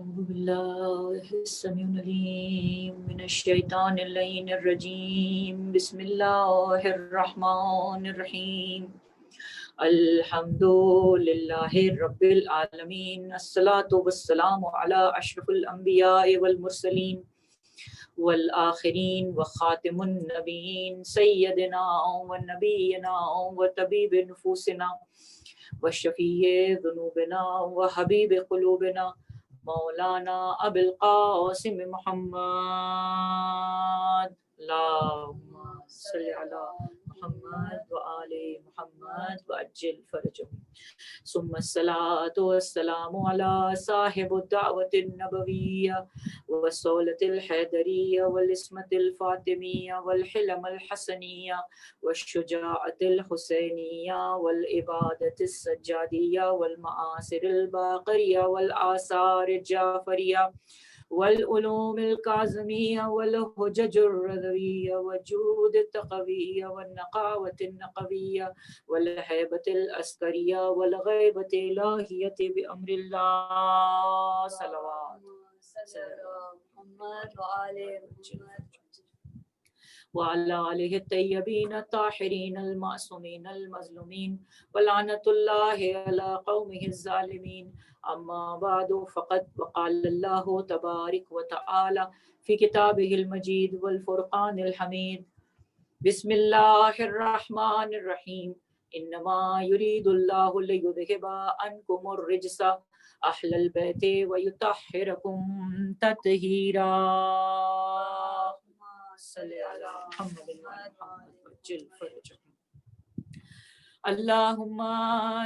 أعوذ بالله السميع العليم من الشيطان اللعين الرجيم بسم الله الرحمن الرحيم الحمد لله رب العالمين الصلاة والسلام على أشرف الأنبياء والمرسلين والآخرين وخاتم النبيين سيدنا ونبينا وطبيب نفوسنا وشفيع ذنوبنا وحبيب قلوبنا مولانا ابو القاسم محمد اللهم صل على محمد وآل محمد وعجل فرجهم ثم الصلاة والسلام على صاحب الدعوة النبوية والصولة الحيدرية والاسمة الفاطمية والحلم الحسنية والشجاعة الحسينية والإبادة السجادية والمآثر الباقرية والآثار الجعفرية والعلوم الكاظمية والحجج الرضوية والجود التقوية والنقاوة النقوية والهيبة العسكرية والغيبة الإلهية بأمر الله صلوات محمد وعلى آله الطيبين الطاهرين المعصومين المظلومين ولعنة الله على قومه الظالمين أما بعد فقد وقال الله تبارك وتعالى في كتابه المجيد والفرقان الحميد بسم الله الرحمن الرحيم إنما يريد الله ليذهب عنكم الرجس أهل البيت ويطهركم تطهيرا صلی علی محمد وعجل فرجهم اللهم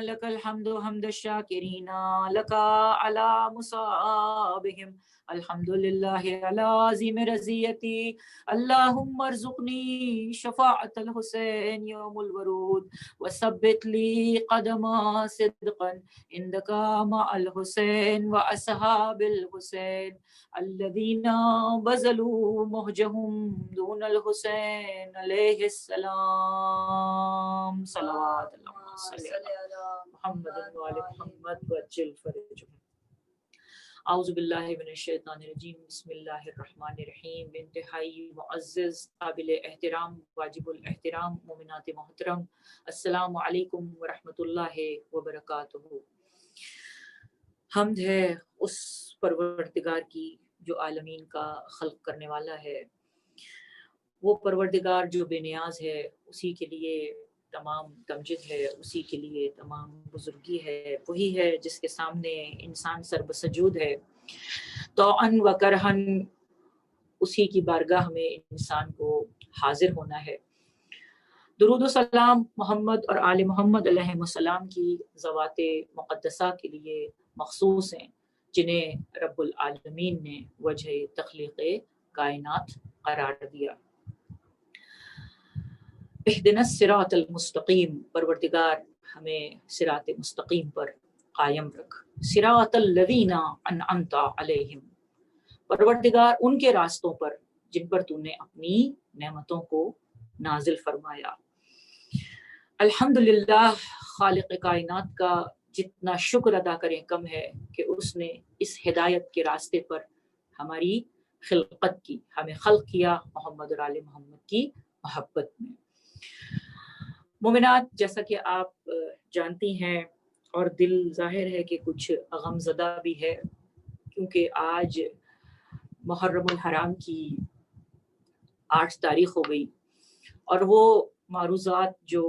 لك الحمد حمد الشاكرين لك على مصابهم الحمد لله على عظيم رضيتي اللهم ارزقني شفاعة الحسين يوم الورود وثبت لي قدم صدقا عندك مع الحسين وأصحاب الحسين الذين بذلوا مهجهم دون الحسين عليه السلام صلوات اللہ صلی علی محمد وعلی محمد وعجل فرجهم اعوذ باللہ من الشیطان الرجیم بسم اللہ الرحمن الرحیم انتہائی معزز قابل احترام واجب الاحترام مومنات محترم السلام علیکم ورحمۃ اللہ وبرکاتہ۔ حمد ہے اس پروردگار کی جو عالمین کا خلق کرنے والا ہے، وہ پروردگار جو بے نیاز ہے، اسی کے لیے تمام تمجد ہے، اسی کے لیے تمام بزرگی ہے، وہی ہے جس کے سامنے انسان سر بسجود ہے، طوعاً و کرہاً اسی کی بارگاہ میں انسان کو حاضر ہونا ہے۔ درود و سلام محمد اور آل محمد علیہ السلام کی ذوات مقدسہ کے لیے مخصوص ہیں، جنہیں رب العالمین نے وجہ تخلیق کائنات قرار دیا۔ اہدنا الصراط المستقیم، پروردگار ہمیں صراط مستقیم پر قائم رکھ۔ صراط الذین انعمت علیہم، پروردگار ان کے راستوں پر جن پر تو نے اپنی نعمتوں کو نازل فرمایا۔ الحمدللہ، خالق کائنات کا جتنا شکر ادا کریں کم ہے کہ اس نے اس ہدایت کے راستے پر ہماری خلقت کی، ہمیں خلق کیا محمد اور آل محمد کی محبت میں۔ مومنات، جیسا کہ آپ جانتی ہیں اور دل ظاہر ہے کہ کچھ غم زدہ بھی ہے، کیونکہ آج محرم الحرام کی 8 تاریخ ہو گئی، اور وہ معروضات جو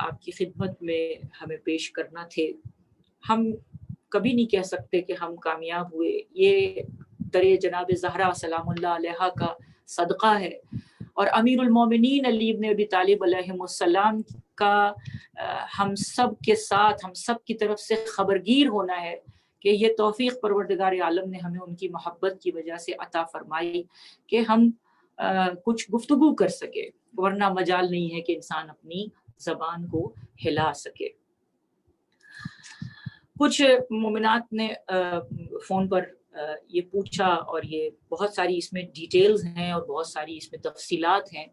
آپ کی خدمت میں ہمیں پیش کرنا تھے، ہم کبھی نہیں کہہ سکتے کہ ہم کامیاب ہوئے۔ یہ در جناب زہرا سلام اللہ علیہا کا صدقہ ہے، اور امیر المومنین علی ابن ابی طالب علیہ السلام کا ہم سب کے ساتھ، ہم سب کی طرف سے خبرگیر ہونا ہے کہ یہ توفیق پروردگار عالم نے ہمیں ان کی محبت کی وجہ سے عطا فرمائی کہ ہم کچھ گفتگو کر سکے، ورنہ مجال نہیں ہے کہ انسان اپنی زبان کو ہلا سکے۔ کچھ مومنات نے فون پر یہ پوچھا، اور یہ بہت ساری اس میں ڈیٹیلز ہیں اور بہت ساری اس میں تفصیلات ہیں،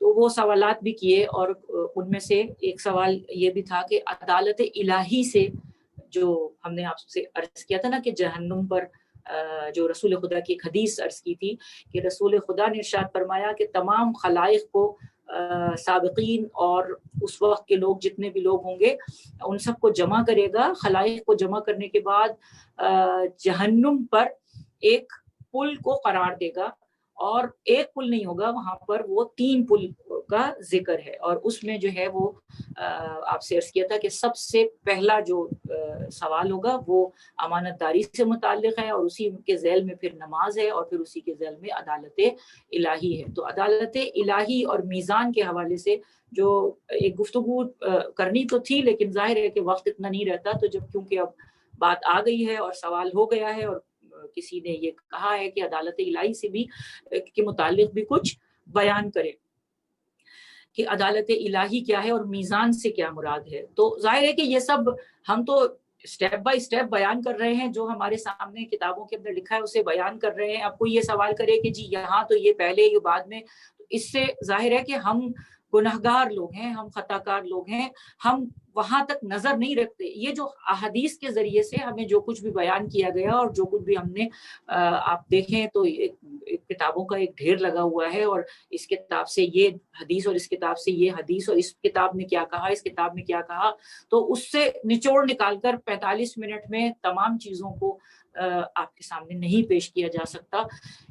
تو وہ سوالات بھی کیے، اور ان میں سے ایک سوال یہ بھی تھا کہ عدالت الہی سے جو ہم نے آپ سے عرض کیا تھا نا کہ جہنم پر جو رسول خدا کی ایک حدیث عرض کی تھی کہ رسول خدا نے ارشاد فرمایا کہ تمام خلائق کو سابقین اور اس وقت کے لوگ جتنے بھی لوگ ہوں گے ان سب کو جمع کرے گا. خلائق کو جمع کرنے کے بعد جہنم پر ایک پل کو قرار دے گا, اور ایک پل نہیں ہوگا وہاں پر, وہ 3 پل کا ذکر ہے. اور اس میں جو ہے وہ آپ سے عرض کیا تھا کہ سب سے پہلا جو سوال ہوگا وہ امانت داری سے متعلق ہے, اور اسی کے ذیل میں پھر نماز ہے, اور پھر اسی کے ذیل میں عدالت الہی ہے. تو عدالت الہی اور میزان کے حوالے سے جو ایک گفتگو کرنی تو تھی, لیکن ظاہر ہے کہ وقت اتنا نہیں رہتا, تو جب کیونکہ اب بات آ گئی ہے اور سوال ہو گیا ہے اور کسی نے یہ کہا ہے کہ عدالت الہی سے بھی کے متعلق بھی کچھ بیان کرے کہ عدالت الہی کیا ہے اور میزان سے کیا مراد ہے, تو ظاہر ہے کہ یہ سب ہم تو سٹیپ بائی سٹیپ بیان کر رہے ہیں, جو ہمارے سامنے کتابوں کے اندر لکھا ہے اسے بیان کر رہے ہیں. اب کوئی یہ سوال کرے کہ جی یہاں تو یہ پہلے یہ بعد میں, اس سے ظاہر ہے کہ ہم گناہگار لوگ ہیں, ہم خطا کار لوگ ہیں, ہم وہاں تک نظر نہیں رکھتے. یہ جو احادیث کے ذریعے سے ہمیں جو کچھ بھی بیان کیا گیا اور جو کچھ بھی ہم نے آپ دیکھیں تو ایک کتابوں کا ایک ڈھیر لگا ہوا ہے, اور اس کتاب سے یہ حدیث اور اس کتاب سے یہ حدیث اور اس کتاب نے کیا کہا, اس کتاب نے کیا کہا, تو اس سے نچوڑ نکال کر 45 منٹ میں تمام چیزوں کو آپ کے سامنے نہیں پیش کیا جا سکتا.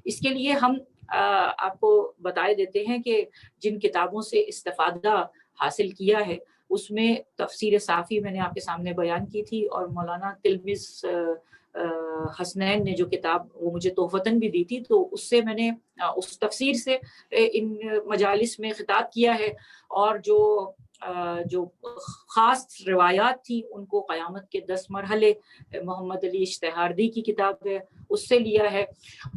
اس کے لیے ہم آپ کو بتائے دیتے ہیں کہ جن کتابوں سے استفادہ حاصل کیا ہے اس میں تفسیر صافی میں نے آپ کے سامنے بیان کی تھی, اور مولانا تلمذ حسنین نے جو کتاب وہ مجھے تحفتاً بھی دی تھی, تو اس سے میں نے اس تفسیر سے ان مجالس میں خطاب کیا ہے, اور جو خاص روایات تھی ان کو قیامت کے 10 مرحلے محمد علی اشتہاردی کی کتاب ہے اس سے لیا ہے.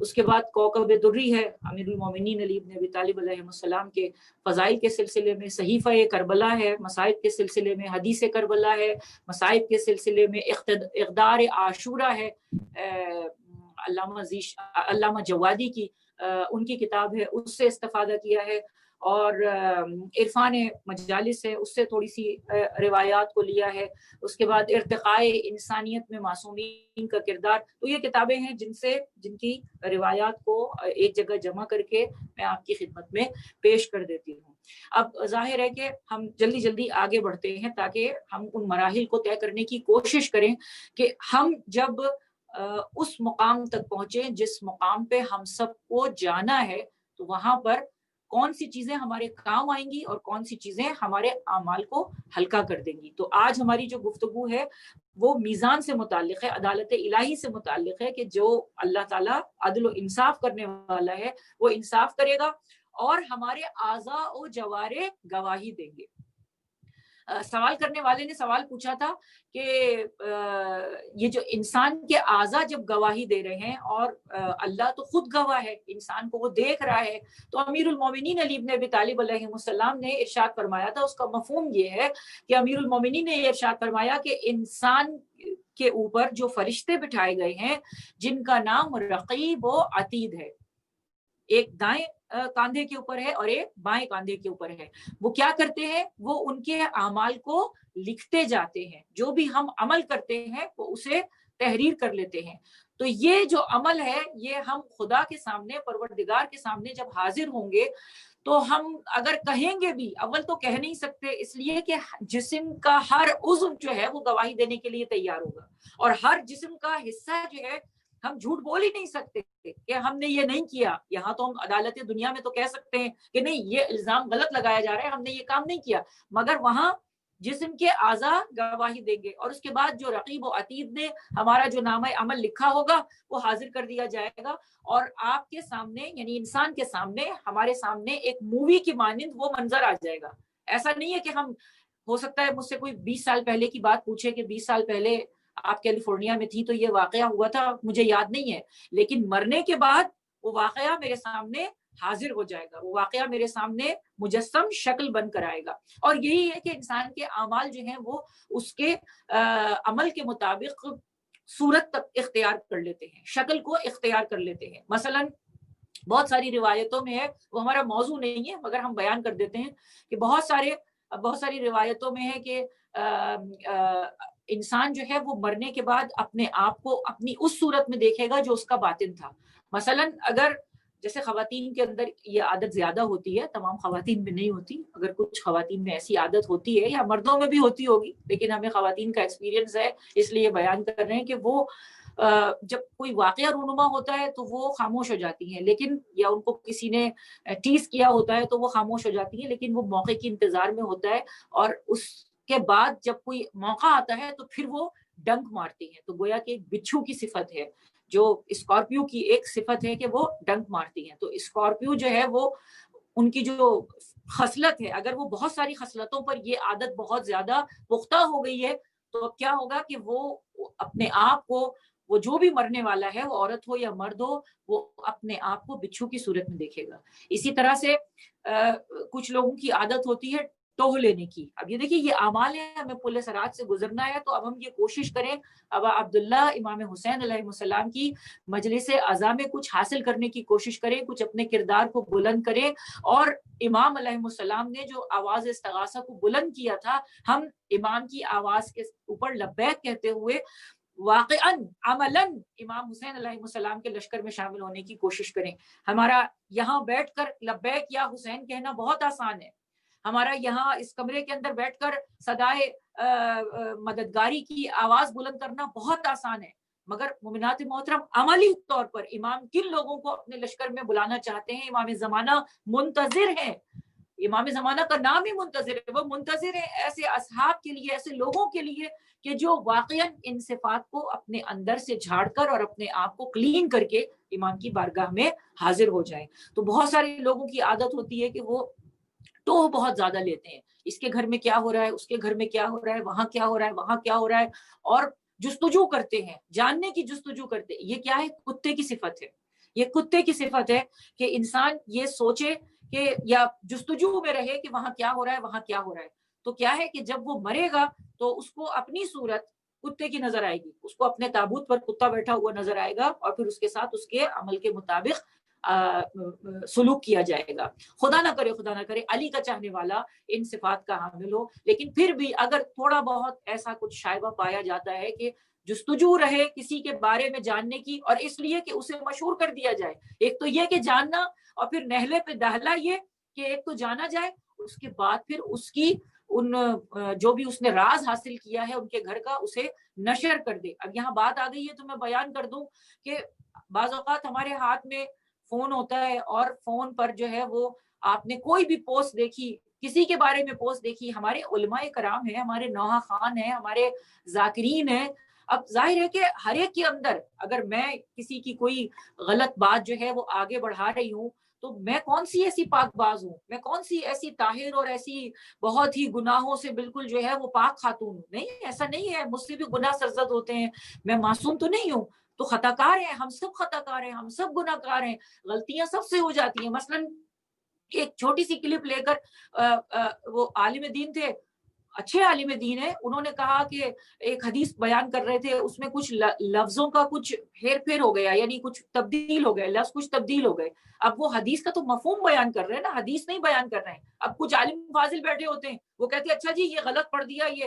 اس کے بعد کوکب دری ہے امیر المومنین علی بن ابی طالب علیہ السلام کے فضائل کے سلسلے میں, صحیفہ کربلا ہے مصائب کے سلسلے میں, حدیث کربلا ہے مصائب کے سلسلے میں, اقدار عاشورہ ہے علامہ جوادی کی ان کی کتاب ہے اس سے استفادہ کیا ہے, اور عرفان مجالس ہے اس سے تھوڑی سی روایات کو لیا ہے. اس کے بعد ارتقاء انسانیت میں معصومین کا کردار, تو یہ کتابیں ہیں جن کی روایات کو ایک جگہ جمع کر کے میں آپ کی خدمت میں پیش کر دیتی ہوں. اب ظاہر ہے کہ ہم جلدی جلدی آگے بڑھتے ہیں تاکہ ہم ان مراحل کو طے کرنے کی کوشش کریں کہ ہم جب اس مقام تک پہنچے جس مقام پہ ہم سب کو جانا ہے, تو وہاں پر کون سی چیزیں ہمارے کام آئیں گی اور کون سی چیزیں ہمارے اعمال کو ہلکا کر دیں گی. تو آج ہماری جو گفتگو ہے وہ میزان سے متعلق ہے, عدالت الہی سے متعلق ہے, کہ جو اللہ تعالیٰ عدل و انصاف کرنے والا ہے وہ انصاف کرے گا اور ہمارے اعضاء و جوارح گواہی دیں گے. سوال کرنے والے نے سوال پوچھا تھا کہ یہ جو انسان کے اعضاء جب گواہی دے رہے ہیں اور اللہ تو خود گواہ ہے, انسان کو وہ دیکھ رہا ہے, تو امیر المومنین علی بن ابی طالب علیہ السلام نے ارشاد فرمایا تھا, اس کا مفہوم یہ ہے کہ امیر المومنین نے یہ ارشاد فرمایا کہ انسان کے اوپر جو فرشتے بٹھائے گئے ہیں جن کا نام رقیب و عتید ہے, ایک دائیں کاندھے کے اوپر ہے اور ایک بائیں کاندھے کے اوپر ہے, وہ کیا کرتے ہیں, وہ ان کے اعمال کو لکھتے جاتے ہیں, جو بھی ہم عمل کرتے ہیں وہ اسے تحریر کر لیتے ہیں. تو یہ جو عمل ہے یہ ہم خدا کے سامنے, پروردگار کے سامنے جب حاضر ہوں گے تو ہم اگر کہیں گے بھی, اول تو کہہ نہیں سکتے اس لیے کہ جسم کا ہر عضو جو ہے وہ گواہی دینے کے لیے تیار ہوگا, اور ہر جسم کا حصہ جو ہے ہم جھوٹ بول ہی نہیں سکتے کہ ہم نے یہ نہیں کیا. یہاں تو ہم عدالت دنیا میں تو کہہ سکتے ہیں کہ نہیں یہ الزام غلط لگایا جا رہا ہے, ہم نے یہ کام نہیں کیا, مگر وہاں جسم کے اعضاء گواہی دیں گے, اور اس کے بعد جو رقیب و عتید نے ہمارا جو نامہ عمل لکھا ہوگا وہ حاضر کر دیا جائے گا, اور آپ کے سامنے یعنی انسان کے سامنے, ہمارے سامنے ایک مووی کی مانند وہ منظر آ جائے گا. ایسا نہیں ہے کہ ہم, ہو سکتا ہے مجھ سے کوئی 20 سال پہلے کی بات پوچھے کہ 20 سال پہلے آپ کیلیفورنیا میں تھی تو یہ واقعہ ہوا تھا, مجھے یاد نہیں ہے, لیکن مرنے کے بعد وہ واقعہ میرے سامنے حاضر ہو جائے گا, وہ واقعہ میرے سامنے مجسم شکل بن کر آئے گا. اور یہی ہے کہ انسان کے اعمال جو ہیں وہ اس کے عمل کے مطابق صورت تک اختیار کر لیتے ہیں, شکل کو اختیار کر لیتے ہیں. مثلاً بہت ساری روایتوں میں ہے, وہ ہمارا موضوع نہیں ہے مگر ہم بیان کر دیتے ہیں کہ بہت ساری روایتوں میں ہے کہ انسان جو ہے وہ مرنے کے بعد اپنے آپ کو اپنی اس صورت میں دیکھے گا جو اس کا باطن تھا. مثلاً اگر جیسے خواتین کے اندر یہ عادت زیادہ ہوتی ہے, تمام خواتین میں نہیں ہوتی, اگر کچھ خواتین میں ایسی عادت ہوتی ہے یا مردوں میں بھی ہوتی ہوگی, لیکن ہمیں خواتین کا ایکسپیرینس ہے اس لیے بیان کر رہے ہیں کہ وہ جب کوئی واقعہ رونما ہوتا ہے تو وہ خاموش ہو جاتی ہیں, لیکن یا ان کو کسی نے ٹیز کیا ہوتا ہے تو وہ خاموش ہو جاتی ہیں, لیکن وہ موقع کی انتظار میں ہوتا ہے, اور اس کے بعد جب کوئی موقع آتا ہے تو پھر وہ ڈنک مارتی ہیں. تو گویا کہ ایک بچھو کی صفت ہے, جو اسکارپیو کی ایک صفت ہے کہ وہ ڈنک مارتی ہیں. تو اسکارپیو جو ہے وہ ان کی جو خصلت ہے, اگر وہ بہت ساری خصلتوں پر یہ عادت بہت زیادہ پختہ ہو گئی ہے تو اب کیا ہوگا کہ وہ اپنے آپ کو, وہ جو بھی مرنے والا ہے, وہ عورت ہو یا مرد ہو, وہ اپنے آپ کو بچھو کی صورت میں دیکھے گا. اسی طرح سے کچھ لوگوں کی عادت ہوتی ہے ٹوہ لینے کی. اب یہ دیکھیے یہ اعمال ہے, ہمیں پل صراط سے گزرنا ہے, تو اب ہم یہ کوشش کریں ابا عبداللہ امام حسین علیہ السلام کی مجلس عزا میں کچھ حاصل کرنے کی کوشش کریں, کچھ اپنے کردار کو بلند کریں, اور امام علیہ السلام نے جو آواز استغاثہ کو بلند کیا تھا, ہم امام کی آواز کے اوپر لبیک کہتے ہوئے واقعاً عملاً امام حسین علیہ السلام کے لشکر میں شامل ہونے کی کوشش کریں. ہمارا یہاں بیٹھ کر لبیک یا حسین کہنا بہت آسان ہے, ہمارا یہاں اس کمرے کے اندر بیٹھ کر صدائے مددگاری کی آواز بلند کرنا بہت آسان ہے, مگر مومنات محترم عملی طور پر امام کن لوگوں کو اپنے لشکر میں بلانا چاہتے ہیں؟ امام زمانہ منتظر ہیں, امام زمانہ کا نام ہی منتظر ہے, وہ منتظر ہے ایسے اصحاب کے لیے, ایسے لوگوں کے لیے کہ جو واقعاً ان صفات کو اپنے اندر سے جھاڑ کر اور اپنے آپ کو کلین کر کے امام کی بارگاہ میں حاضر ہو جائیں. تو بہت سارے لوگوں کی عادت ہوتی ہے کہ وہ تو بہت زیادہ لیتے ہیں, اس کے گھر میں کیا ہو رہا ہے, اس کے گھر میں کیا ہو رہا ہے, وہاں کیا ہو رہا ہے, وہاں کیا ہو رہا ہے, اور جستجو کرتے ہیں, جاننے کی جستجو کرتے ہیں. یہ کیا ہے؟ کتے کی صفت ہے. یہ کتے کی صفت ہے کہ انسان یہ سوچے کہ یا جستجو میں رہے کہ وہاں کیا ہو رہا ہے, وہاں کیا ہو رہا ہے. تو کیا ہے کہ جب وہ مرے گا تو اس کو اپنی صورت کتے کی نظر آئے گی, اس کو اپنے تابوت پر کتا بیٹھا ہوا نظر آئے گا, اور پھر اس کے ساتھ اس کے عمل کے مطابق سلوک کیا جائے گا. خدا نہ کرے علی کا چاہنے والا ان صفات کا حامل ہو, لیکن پھر بھی اگر تھوڑا بہت ایسا کچھ شائبہ پایا جاتا ہے کہ جستجو رہے کسی کے بارے میں جاننے کی, اور اس لیے کہ اسے مشہور کر دیا جائے. ایک تو یہ کہ جاننا, اور پھر نہلے پہ دہلا یہ کہ ایک تو جانا جائے, اس کے بعد پھر اس کی ان جو بھی اس نے راز حاصل کیا ہے ان کے گھر کا, اسے نشر کر دے. اب یہاں بات آ گئی ہے تو میں بیان کر دوں کہ بعض اوقات ہمارے ہاتھ میں فون ہوتا ہے, اور فون پر جو ہے وہ آپ نے کوئی بھی پوسٹ دیکھی, کسی کے بارے میں پوسٹ دیکھی, ہمارے علماء کرام ہیں, ہمارے نوحہ خان ہیں, ہمارے ذاکرین ہیں. اب ظاہر ہے کہ ہر ایک کے اندر اگر میں کسی کی کوئی غلط بات جو ہے وہ آگے بڑھا رہی ہوں تو میں کون سی ایسی پاک باز ہوں, میں کون سی ایسی طاہر اور ایسی بہت ہی گناہوں سے بالکل جو ہے وہ پاک خاتون ہوں؟ نہیں, ایسا نہیں ہے. مجھ سے بھی گناہ سرزد ہوتے ہیں, میں معصوم تو نہیں ہوں. تو خطا کار ہیں, ہم سب خطا کار ہیں, ہم سب گناہ کار ہیں, غلطیاں سب سے ہو جاتی ہیں. مثلاً ایک چھوٹی سی کلپ لے کر وہ عالم دین تھے, اچھے عالم دین ہے, انہوں نے کہا کہ ایک حدیث بیان کر رہے تھے, اس میں کچھ لفظوں کا کچھ ہیر پھیر ہو گیا, یعنی کچھ تبدیل ہو گئے, لفظ کچھ تبدیل ہو گئے. اب وہ حدیث کا تو مفہوم بیان کر رہے ہیں نا, حدیث نہیں بیان کر رہے ہیں. اب کچھ عالم فاضل بیٹھے ہوتے ہیں, وہ کہتے ہیں اچھا جی یہ غلط پڑھ دیا, یہ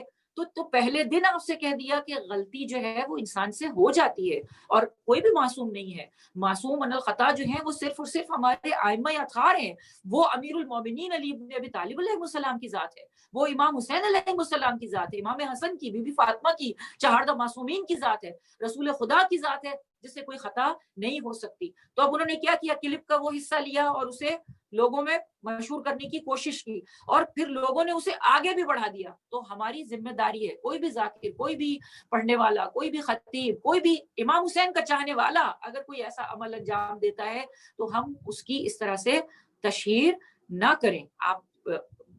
تو پہلے دن آپ سے کہہ دیا کہ غلطی جو ہے وہ انسان سے ہو جاتی ہے, اور کوئی بھی معصوم نہیں ہے. معصوم من الخطا جو ہیں وہ صرف اور صرف ہمارے ائمہ اطہار ہیں. وہ امیر المومنین علی بن ابی طالب علیہ السلام کی ذات ہے, وہ امام حسین علیہ السلام کی ذات ہے, امام حسن کی, بی بی فاطمہ کی, چہاردہ معصومین کی ذات ہے, رسول خدا کی ذات ہے, جس سے کوئی خطا نہیں ہو سکتی. تو اب انہوں نے کیا کیا, کلپ کا وہ حصہ لیا اور اسے لوگوں میں مشہور کرنے کی کوشش کی, اور پھر لوگوں نے اسے آگے بھی بڑھا دیا. تو ہماری ذمہ داری ہے, کوئی بھی ذاکر, کوئی بھی پڑھنے والا, کوئی بھی خطیب, کوئی بھی امام حسین کا چاہنے والا اگر کوئی ایسا عمل انجام دیتا ہے تو ہم اس کی اس طرح سے تشہیر نہ کریں. آپ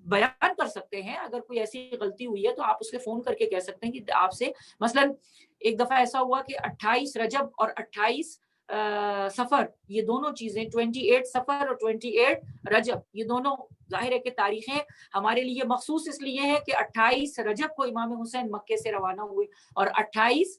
بیان کر سکتے ہیں, اگر کوئی ایسی غلطی ہوئی ہے تو آپ اس کے فون کر کے کہہ سکتے ہیں کہ آپ سے مثلا ایک دفعہ ایسا ہوا کہ 28 رجب اور 28 سفر, یہ دونوں چیزیں 28 سفر اور 28 رجب, یہ دونوں ظاہر ہے کہ تاریخیں ہمارے لیے مخصوص اس لیے ہے کہ 28 رجب کو امام حسین مکے سے روانہ ہوئے, اور 28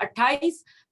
28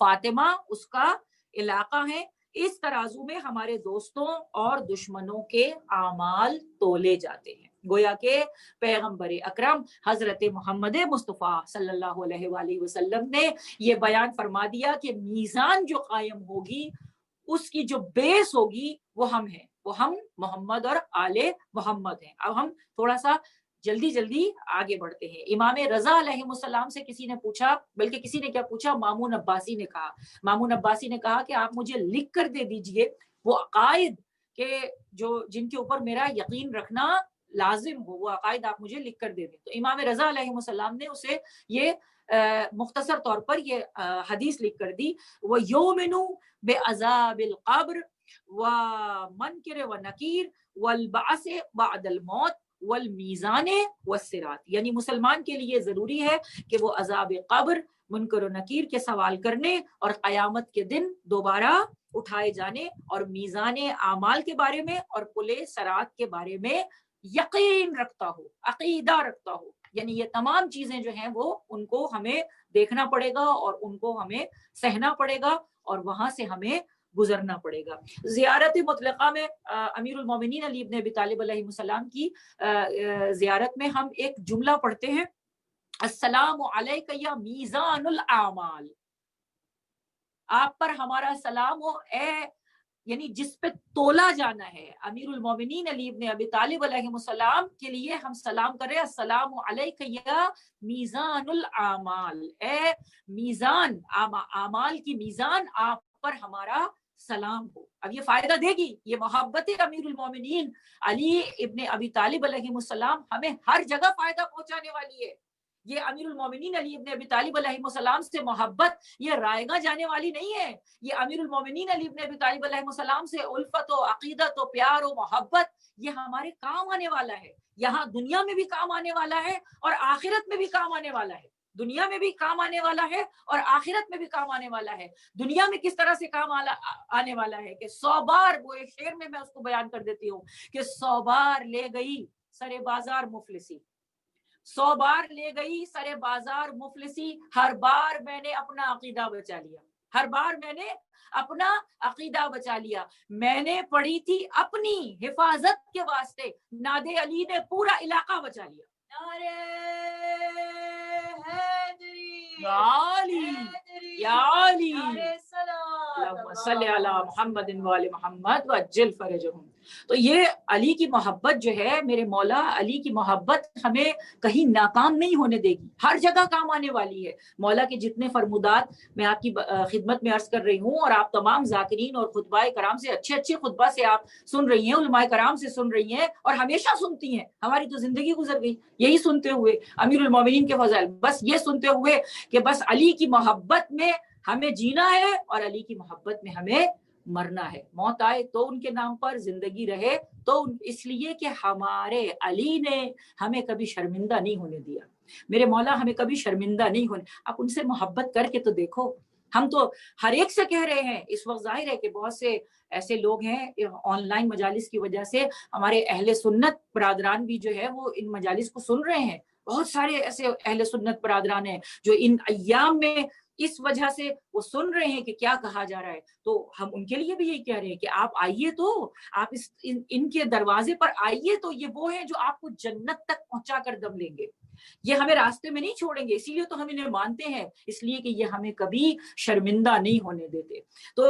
فاطمہ اس کا علاقہ ہے. اس ترازو میں ہمارے دوستوں اور دشمنوں کے اعمال تولے جاتے ہیں. گویا کہ پیغمبر اکرم حضرت محمد مصطفیٰ صلی اللہ علیہ وآلہ وسلم نے یہ بیان فرما دیا کہ میزان جو قائم ہوگی اس کی جو بیس ہوگی وہ ہم ہیں، وہ ہم محمد اور آل محمد ہیں. اب ہم تھوڑا سا جلدی آگے بڑھتے ہیں. امام رضا علیہ السلام سے کسی نے پوچھا، بلکہ کسی نے کیا پوچھا، مامون عباسی نے کہا. مامون عباسی نے کہا کہ آپ مجھے لکھ کر دے دیجئے وہ عقائد کہ جن کے اوپر میرا یقین رکھنا لازم ہو، وہ عقائد آپ مجھے لکھ کر دے دیں. تو امام رضا علیہ السلام نے اسے یہ مختصر طور پر یہ حدیث لکھ کر دی، وَيُؤْمِنُ بِعَذَابِ الْقَبْرِ وَمُنْكَرٍ وَنَكِيرٍ وَالْبَعْثِ بَعْدَ الْمَوْتِ والمیزان والصراط. یعنی مسلمان کے لیے ضروری ہے کہ وہ عذاب قبر، منکر و نکیر کے سوال کرنے اور قیامت کے دن دوبارہ اٹھائے جانے اور میزان اعمال کے بارے میں اور پل صراط کے بارے میں یقین رکھتا ہو، عقیدہ رکھتا ہو. یعنی یہ تمام چیزیں جو ہیں وہ ان کو ہمیں دیکھنا پڑے گا اور ان کو ہمیں سہنا پڑے گا اور وہاں سے ہمیں گزرنا پڑے گا. زیارت مطلقہ میں امیر المومنین علی ابن ابی طالب علیہ السلام کی زیارت میں ہم ایک جملہ پڑھتے ہیں، السلام علیک یا میزان الاعمال. آپ پر ہمارا سلام ہو اے، یعنی جس پہ تولا جانا ہے. امیر المومنین علی ابن ابی طالب علیہ السلام کے لیے ہم سلام کریں، السلام علیک یا میزان الاعمال، اے میزان اعمال کی میزان، آپ پر ہمارا سلام ہو. اب یہ فائدہ دے گی، یہ محبت امیر المومنین علی ابن ابی طالب علیہ السلام ہمیں ہر جگہ فائدہ پہنچانے والی ہے. یہ امیر المومنین علی ابن ابی طالب علیہ السلام سے محبت یہ رائگاں جانے والی نہیں ہے. یہ امیر المومنین علی ابن ابی طالب علیہ السلام سے الفت و عقیدت و پیار و محبت یہ ہمارے کام آنے والا ہے. یہاں دنیا میں بھی کام آنے والا ہے اور آخرت میں بھی کام آنے والا ہے. دنیا میں بھی کام آنے والا ہے اور آخرت میں بھی کام آنے والا ہے. دنیا میں کس طرح سے کام آنے والا ہے کہ 100 بار، وہ ایک شعر میں اس کو بیان کر دیتی ہوں کہ 100 بار لے گئی سرے بازار مفلسی، 100 بار لے گئی سرے بازار مفلسی، ہر بار میں نے اپنا عقیدہ بچا لیا، ہر بار میں نے اپنا عقیدہ بچا لیا. میں نے پڑھی تھی اپنی حفاظت کے واسطے، ناد علی نے پورا علاقہ بچا لیا. یا علی اللہم صلی علی محمد وآل محمد وعجل فرجہم. تو یہ علی کی محبت جو ہے، میرے مولا علی کی محبت ہمیں کہیں ناکام نہیں ہونے دے گی، ہر جگہ کام آنے والی ہے. مولا کے جتنے فرمودات میں آپ کی خدمت میں عرض کر رہی ہوں اور آپ تمام ذاکرین اور خطبہ کرام سے اچھے خطبہ سے آپ سن رہی ہیں، علماء کرام سے سن رہی ہیں اور ہمیشہ سنتی ہیں. ہماری تو زندگی گزر گئی یہی سنتے ہوئے، امیر المومنین کے فضائل بس یہ سنتے ہوئے کہ بس علی کی محبت میں ہمیں جینا ہے اور علی کی محبت میں ہمیں مرنا ہے. موت آئے تو ان کے نام پر، زندگی رہے تو اس لیے کہ ہمارے علی نے ہمیں کبھی شرمندہ نہیں ہونے دیا. میرے مولا ہمیں کبھی شرمندہ نہیں ہونے. آپ ان سے محبت کر کے تو دیکھو. ہم تو ہر ایک سے کہہ رہے ہیں اس وقت، ظاہر ہے کہ بہت سے ایسے لوگ ہیں آن لائن مجالس کی وجہ سے، ہمارے اہل سنت برادران بھی جو ہے وہ ان مجالس کو سن رہے ہیں. بہت سارے ایسے اہل سنت برادران ہیں جو ان ایام میں اس وجہ سے وہ سن رہے ہیں کہ کیا کہا جا رہا ہے. تو ہم ان کے لیے بھی یہی کہہ رہے ہیں کہ آپ آئیے، تو آپ ان کے دروازے پر آئیے، تو یہ وہ ہیں جو آپ کو جنت تک پہنچا کر دم لیں گے. یہ ہمیں راستے میں نہیں چھوڑیں گے، اسی لیے تو ہم انہیں مانتے ہیں، اس لیے کہ یہ ہمیں کبھی شرمندہ نہیں ہونے دیتے. تو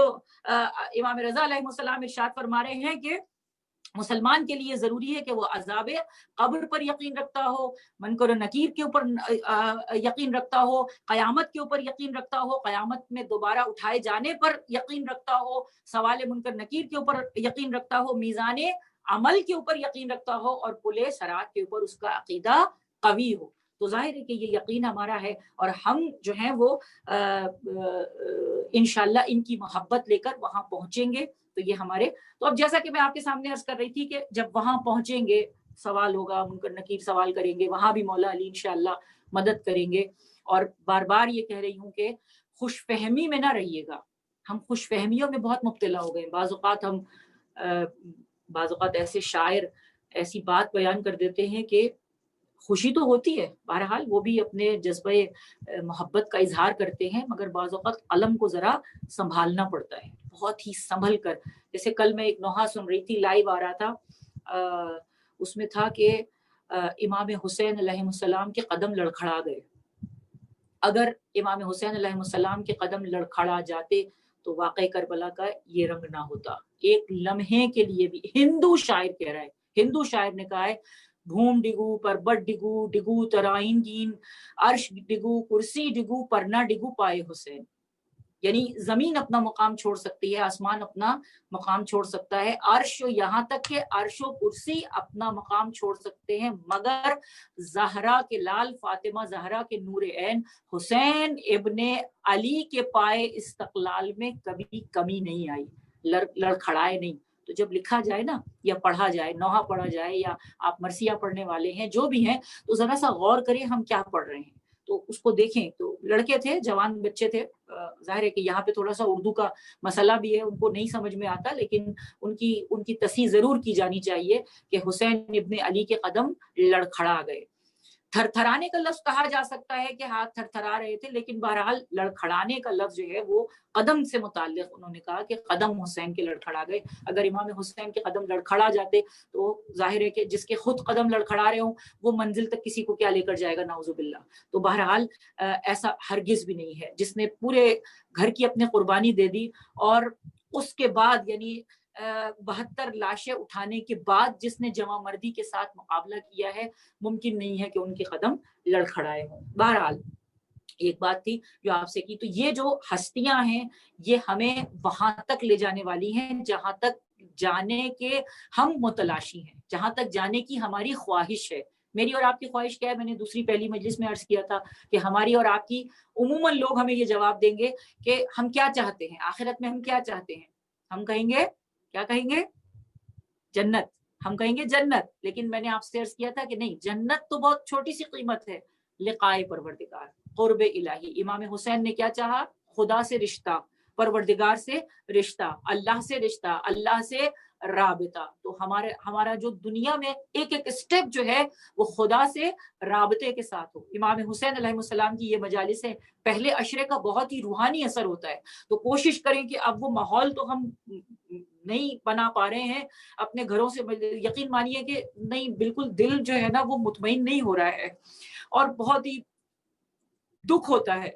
امام رضا علیہ السلام ارشاد فرما رہے ہیں کہ مسلمان کے لیے ضروری ہے کہ وہ عذاب قبر پر یقین رکھتا ہو، منکر و نکیر کے اوپر یقین رکھتا ہو، قیامت کے اوپر یقین رکھتا ہو، قیامت میں دوبارہ اٹھائے جانے پر یقین رکھتا ہو، سوال منکر نکیر کے اوپر یقین رکھتا ہو، میزان عمل کے اوپر یقین رکھتا ہو اور پل صراط کے اوپر اس کا عقیدہ قوی ہو. تو ظاہر ہے کہ یہ یقین ہمارا ہے اور ہم جو ہیں وہ انشاءاللہ ان کی محبت لے کر وہاں پہنچیں گے. تو یہ ہمارے، تو اب جیسا کہ میں آپ کے سامنے عرض کر رہی تھی کہ جب وہاں پہنچیں گے سوال ہوگا، منکر نکیر سوال کریں گے، وہاں بھی مولا علی انشاءاللہ مدد کریں گے. اور بار بار یہ کہہ رہی ہوں کہ خوش فہمی میں نہ رہیے گا. ہم خوش فہمیوں میں بہت مبتلا ہو گئے. بعض اوقات ایسے شاعر ایسی بات بیان کر دیتے ہیں کہ خوشی تو ہوتی ہے، بہرحال وہ بھی اپنے جذبہ محبت کا اظہار کرتے ہیں، مگر بعض اوقات قلم کو ذرا سنبھالنا پڑتا ہے، بہت ہی سنبھل کر. جیسے کل میں ایک نوحہ سن رہی تھی، لائیو آ رہا تھا، اس میں تھا کہ امام حسین علیہ السلام کے قدم لڑکھڑا گئے. اگر امام حسین علیہ السلام کے قدم لڑکھڑا جاتے تو واقع کربلا کا یہ رنگ نہ ہوتا. ایک لمحے کے لیے بھی ہندو شاعر کہہ رہا ہے، ہندو شاعر نے کہا ہے، بھوم ڈگو پربت ڈگو ڈگو ترائن گین، عرش ڈگو کرسی ڈگو پر نہ ڈگو پائے حسین. یعنی زمین اپنا مقام چھوڑ سکتی ہے، آسمان اپنا مقام چھوڑ سکتا ہے، عرش یہاں تک کہ عرش و کرسی اپنا مقام چھوڑ سکتے ہیں، مگر زہرا کے لال، فاطمہ زہرا کے نور عین حسین ابن علی کے پائے استقلال میں کبھی کمی نہیں آئی، لڑکھڑائے نہیں. تو جب لکھا جائے نا، یا پڑھا جائے، نوحہ پڑھا جائے، یا آپ مرثیہ پڑھنے والے ہیں جو بھی ہیں، تو ذرا سا غور کریں ہم کیا پڑھ رہے ہیں، تو اس کو دیکھیں. تو لڑکے تھے، جوان بچے تھے، ظاہر ہے کہ یہاں پہ تھوڑا سا اردو کا مسئلہ بھی ہے، ان کو نہیں سمجھ میں آتا، لیکن ان کی تصحیح ضرور کی جانی چاہیے کہ حسین ابن علی کے قدم لڑکھڑا گئے. تھر تھرانے کا لفظ کہا جا سکتا ہے کہ ہاتھ تھر تھرا رہے تھے، لیکن بہرحال لڑکھڑانے کا لفظ جو ہے وہ قدم سے متعلق، انہوں نے کہا کہ قدم حسین کے لڑکھڑا گئے. اگر امام حسین کے قدم لڑکھڑا جاتے تو ظاہر ہے کہ جس کے خود قدم لڑکھڑا رہے ہوں وہ منزل تک کسی کو کیا لے کر جائے گا، نعوذ باللہ. تو بہرحال ایسا ہرگز بھی نہیں ہے. جس نے پورے گھر کی اپنے قربانی دے دی اور اس کے بعد یعنی 72 لاشیں اٹھانے کے بعد جس نے جمع مردی کے ساتھ مقابلہ کیا ہے، ممکن نہیں ہے کہ ان کے قدم لڑکھڑائے ہوں. بہرحال ایک بات تھی جو آپ سے کی، تو یہ جو ہستیاں ہیں یہ ہمیں وہاں تک لے جانے والی ہیں جہاں تک جانے کے ہم متلاشی ہیں، جہاں تک جانے کی ہماری خواہش ہے. میری اور آپ کی خواہش کیا ہے؟ میں نے دوسری پہلی مجلس میں عرض کیا تھا کہ ہماری اور آپ کی عموماً لوگ ہمیں یہ جواب دیں گے کہ ہم کیا چاہتے ہیں آخرت میں، ہم کیا چاہتے ہیں. ہم کہیں گے کیا کہیں گے؟ جنت. ہم کہیں گے جنت. لیکن میں نے آپ سے عرض کیا تھا کہ نہیں، جنت تو بہت چھوٹی سی قیمت ہے، لقائے پروردگار، قرب الہی. امام حسین نے کیا چاہا؟ خدا سے رشتہ، پروردگار سے رشتہ، اللہ سے رشتہ، اللہ سے رابطہ. تو ہمارا جو دنیا میں ایک ایک اسٹیپ جو ہے وہ خدا سے رابطے کے ساتھ ہو. امام حسین علیہ السلام کی یہ مجالس ہیں، پہلے عشرے کا بہت ہی روحانی اثر ہوتا ہے. تو کوشش کریں کہ اب وہ ماحول تو ہم نہیں بنا پا رہے ہیں اپنے گھروں سے. یقین مانیے کہ نہیں، بالکل دل جو ہے نا وہ مطمئن نہیں ہو رہا ہے، اور بہت ہی دکھ ہوتا ہے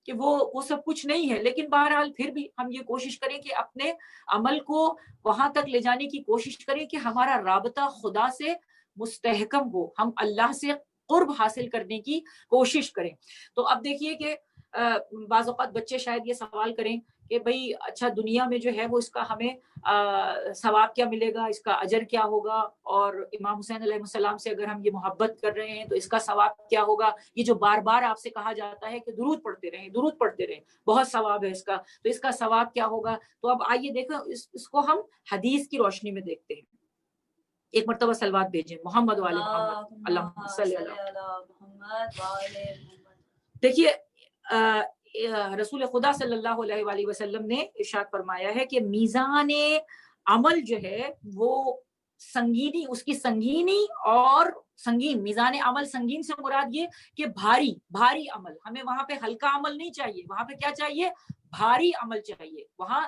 کہ وہ سب کچھ نہیں ہے. لیکن بہرحال پھر بھی ہم یہ کوشش کریں کہ اپنے عمل کو وہاں تک لے جانے کی کوشش کریں کہ ہمارا رابطہ خدا سے مستحکم ہو، ہم اللہ سے قرب حاصل کرنے کی کوشش کریں. تو اب دیکھیے کہ بعض اوقات بچے شاید یہ سوال کریں کہ بھئی اچھا دنیا میں جو ہے وہ اس کا ہمیں ثواب کیا ملے گا، اس کا اجر کیا ہوگا، اور امام حسین علیہ السلام سے اگر ہم یہ محبت کر رہے ہیں تو اس کا ثواب کیا ہوگا. یہ جو بار بار آپ سے کہا جاتا ہے کہ درود پڑھتے رہیں، درود پڑھتے رہیں، بہت ثواب ہے اس کا، تو اس کا ثواب کیا ہوگا. تو اب آئیے دیکھیں اس کو ہم حدیث کی روشنی میں دیکھتے ہیں. ایک مرتبہ سلوات بھیجیں محمد والے محمد، اللہم صلی علی محمد. دیکھیے رسول خدا صلی اللہ علیہ وآلہ وسلم نے ارشاد فرمایا ہے کہ میزان عمل جو ہے وہ سنگینی، اس کی سنگینی اور سنگین، میزان عمل سنگین سے مراد یہ کہ بھاری بھاری عمل. ہمیں وہاں پہ ہلکا عمل نہیں چاہیے، وہاں پہ کیا چاہیے؟ بھاری عمل چاہیے. وہاں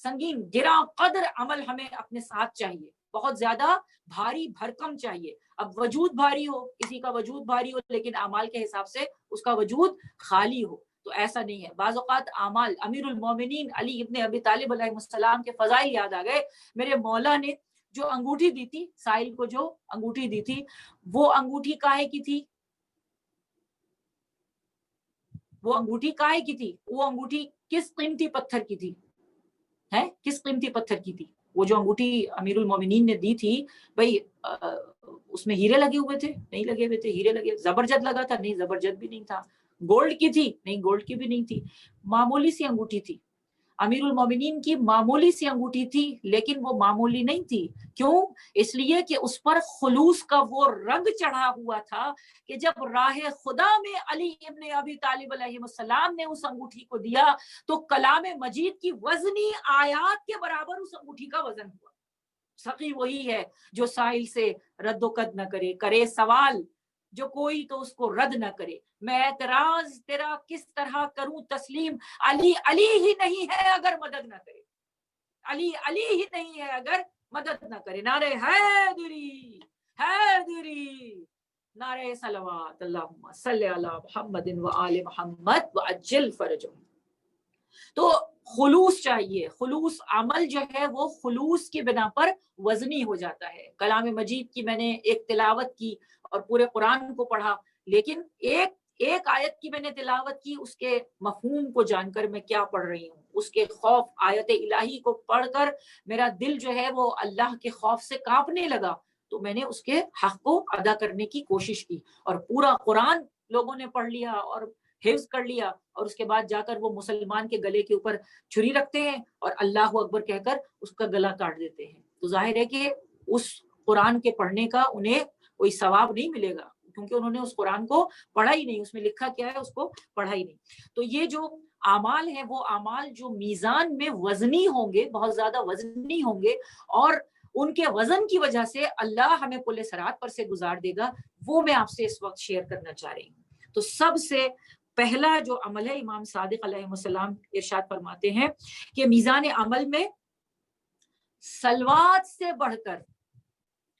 سنگین گراں قدر عمل ہمیں اپنے ساتھ چاہیے، بہت زیادہ بھاری بھرکم چاہیے. اب وجود بھاری ہو، کسی کا وجود بھاری ہو لیکن اعمال کے حساب سے اس کا وجود خالی ہو، تو ایسا نہیں ہے. بعض اوقات اعمال، امیر المومنین علی ابن ابی طالب علیہ السلام کے فضائل یاد آ گئے. میرے مولا نے جو انگوٹھی دی تھی سائل کو، جو انگوٹھی دی تھی، وہ انگوٹھی کاہے کی تھی؟ وہ انگوٹھی کاہے کی تھی؟ وہ انگوٹھی کس قیمتی پتھر کی تھی؟ ہے کس قیمتی پتھر کی تھی؟ وہ جو انگوٹھی امیر المومنین نے دی تھی، بھئی اس میں ہیرے لگے ہوئے تھے؟ نہیں لگے ہوئے تھے. ہیرے لگے، زبرجد لگا تھا؟ نہیں زبرجد بھی نہیں تھا. گولڈ کی تھی؟ نہیں گولڈ کی بھی نہیں تھی. معمولی سی انگوٹھی تھی، امیر المومنین کی معمولی سی انگوٹھی تھی، لیکن وہ معمولی نہیں تھی. کیوں؟ اس لیے کہ اس پر خلوص کا وہ رنگ چڑھا ہوا تھا کہ جب راہ خدا میں علی ابن ابی طالب علیہ السلام نے اس انگوٹھی کو دیا تو کلام مجید کی وزنی آیات کے برابر اس انگوٹھی کا وزن ہوا. سقی وہی ہے جو سائل سے رد و قد نہ کرے، کرے سوال جو کوئی تو اس کو رد نہ کرے، میں اعتراض تیرا کس طرح کروں تسلیم، علی علی ہی نہیں ہے اگر مدد نہ کرے، علی علی ہی نہیں ہے اگر مدد نہ کرے۔ نعرہ حیدری حیدری، نعرہ صلوات، اللہم صلی علی محمد و آل محمد وعجل فرجہم۔ تو خلوص چاہیے، خلوص عمل جو ہے وہ خلوص کی بنا پر وزنی ہو جاتا ہے۔ کلام مجید کی میں نے ایک تلاوت کی اور پورے قرآن کو پڑھا، لیکن ایک آیت کی میں نے تلاوت کی، اس کے مفہوم کو جان کر میں کیا پڑھ رہی ہوں، اس کے خوف، آیت الہی کو پڑھ کر میرا دل جو ہے وہ اللہ کے خوف سے کانپنے لگا، تو میں نے اس کے حق کو ادا کرنے کی کوشش کی، اور پورا قرآن لوگوں نے پڑھ لیا اور حفظ کر لیا، اور اس کے بعد جا کر وہ مسلمان کے گلے کے اوپر چھری رکھتے ہیں اور اللہ اکبر کہہ کر اس کا گلا کاٹ دیتے ہیں۔ تو ظاہر ہے کہ اس قرآن کے پڑھنے کا انہیں کوئی ثواب نہیں ملے گا، کیونکہ انہوں نے اس قرآن کو پڑھا ہی نہیں، اس میں لکھا کیا ہے اس کو پڑھا ہی نہیں۔ تو یہ جو اعمال ہیں وہ اعمال جو میزان میں وزنی ہوں گے، بہت زیادہ وزنی ہوں گے، اور ان کے وزن کی وجہ سے اللہ ہمیں پل صراط پر سے گزار دے گا، وہ میں آپ سے اس وقت شیئر کرنا چاہ رہی ہوں۔ تو سب سے پہلا جو عمل ہے، امام صادق علیہ السلام ارشاد فرماتے ہیں کہ میزان عمل میں صلوات سے بڑھ کر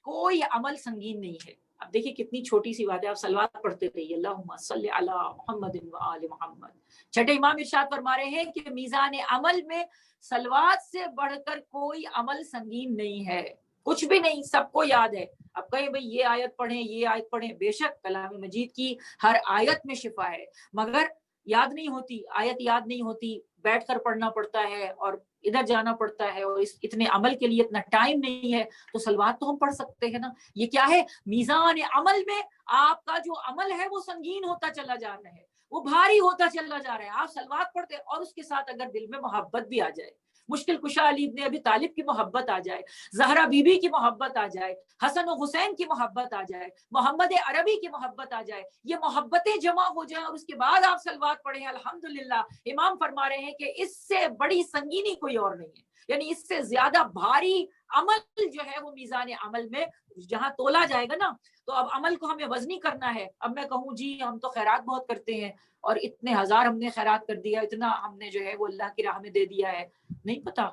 کوئی عمل سنگین نہیں ہے۔ اب دیکھیں کتنی چھوٹی سی بات ہے، آپ صلوات پڑھتے رہیے، اللہم صلی علی محمد و آل محمد۔ چھٹے امام ارشاد فرما رہے ہیں کہ میزان عمل میں صلوات سے بڑھ کر کوئی عمل سنگین نہیں ہے، کچھ بھی نہیں، سب کو یاد ہے۔ اب کہیں بھئی یہ آیت پڑھیں، یہ آیت پڑھیں، بے شک کلام مجید کی ہر آیت میں شفا ہے، مگر یاد نہیں ہوتی، آیت یاد نہیں ہوتی، بیٹھ کر پڑھنا پڑتا ہے اور ادھر جانا پڑتا ہے، اور اتنے عمل کے لیے اتنا ٹائم نہیں ہے، تو صلوات تو ہم پڑھ سکتے ہیں نا۔ یہ کیا ہے؟ میزان عمل میں آپ کا جو عمل ہے وہ سنگین ہوتا چلا جا رہا ہے، وہ بھاری ہوتا چلا جا رہا ہے، آپ صلوات پڑھتے ہیں، اور اس کے ساتھ اگر دل میں محبت بھی آ جائے، مشکل کشا علی ابن ابی طالب کی محبت آ جائے، زہرا بی بی کی محبت آ جائے، حسن و حسین کی محبت آ جائے، محمد عربی کی محبت آ جائے، یہ محبتیں جمع ہو جائیں اور اس کے بعد آپ صلوات پڑھیں، الحمدللہ، امام فرما رہے ہیں کہ اس سے بڑی سنگینی کوئی اور نہیں ہے، یعنی اس سے زیادہ بھاری عمل جو ہے وہ میزان عمل میں جہاں تولا جائے گا نا۔ تو اب عمل کو ہمیں وزنی کرنا ہے۔ اب میں کہوں جی ہم تو خیرات بہت کرتے ہیں اور اتنے ہزار ہم نے خیرات کر دیا، اتنا ہم نے جو ہے وہ اللہ کی راہ میں دے دیا ہے، نہیں پتا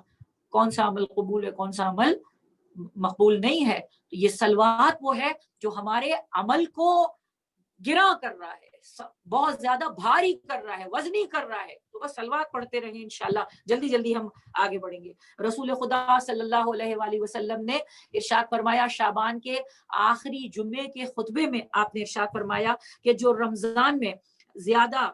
کون سا عمل قبول ہے، کون سا عمل مقبول نہیں ہے۔ تو یہ صلوات وہ ہے جو ہمارے عمل کو گراں کر رہا ہے، بہت زیادہ بھاری کر رہا ہے، وزنی کر رہا ہے۔ تو بس صلوات پڑھتے رہیں، انشاءاللہ جلدی جلدی ہم آگے بڑھیں گے۔ رسول خدا صلی اللہ علیہ وآلہ وسلم نے ارشاد فرمایا، شعبان کے آخری جمعے کے خطبے میں آپ نے ارشاد فرمایا کہ جو رمضان میں زیادہ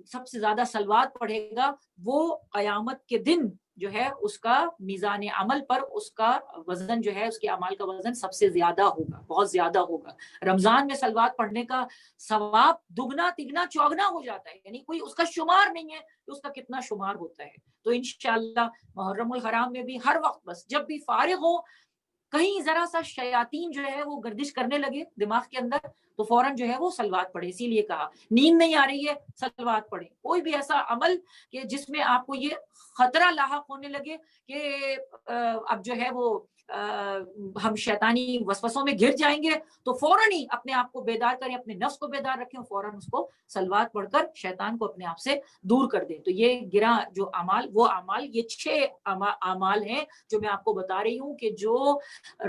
سب سے زیادہ صلوات پڑھے گا، وہ قیامت کے دن جو ہے اس کا میزان عمل پر اس کا وزن جو ہے، اس کے اعمال کا وزن سب سے زیادہ ہوگا، بہت زیادہ ہوگا۔ رمضان میں صلوات پڑھنے کا ثواب دگنا تگنا چوگنا ہو جاتا ہے، یعنی کوئی اس کا شمار نہیں ہے کہ اس کا کتنا شمار ہوتا ہے۔ تو انشاءاللہ محرم الحرام میں بھی ہر وقت بس جب بھی فارغ ہو، کہیں ذرا سا شیاطین جو ہے وہ گردش کرنے لگے دماغ کے اندر، تو فوراً جو ہے وہ صلوات پڑھے۔ اسی لیے کہا نیند نہیں آ رہی ہے صلوات پڑھیں۔ کوئی بھی ایسا عمل کہ جس میں آپ کو یہ خطرہ لاحق ہونے لگے کہ اب جو ہے وہ ہم شیطانی وسوسوں میں گر جائیں گے، تو فوراً ہی اپنے آپ کو بیدار کریں، اپنے نفس کو بیدار رکھیں، فوراً اس کو صلوات پڑھ کر شیطان کو اپنے آپ سے دور کر دیں۔ تو یہ گراں جو اعمال، وہ اعمال، یہ 6 اعمال ہیں جو میں آپ کو بتا رہی ہوں کہ جو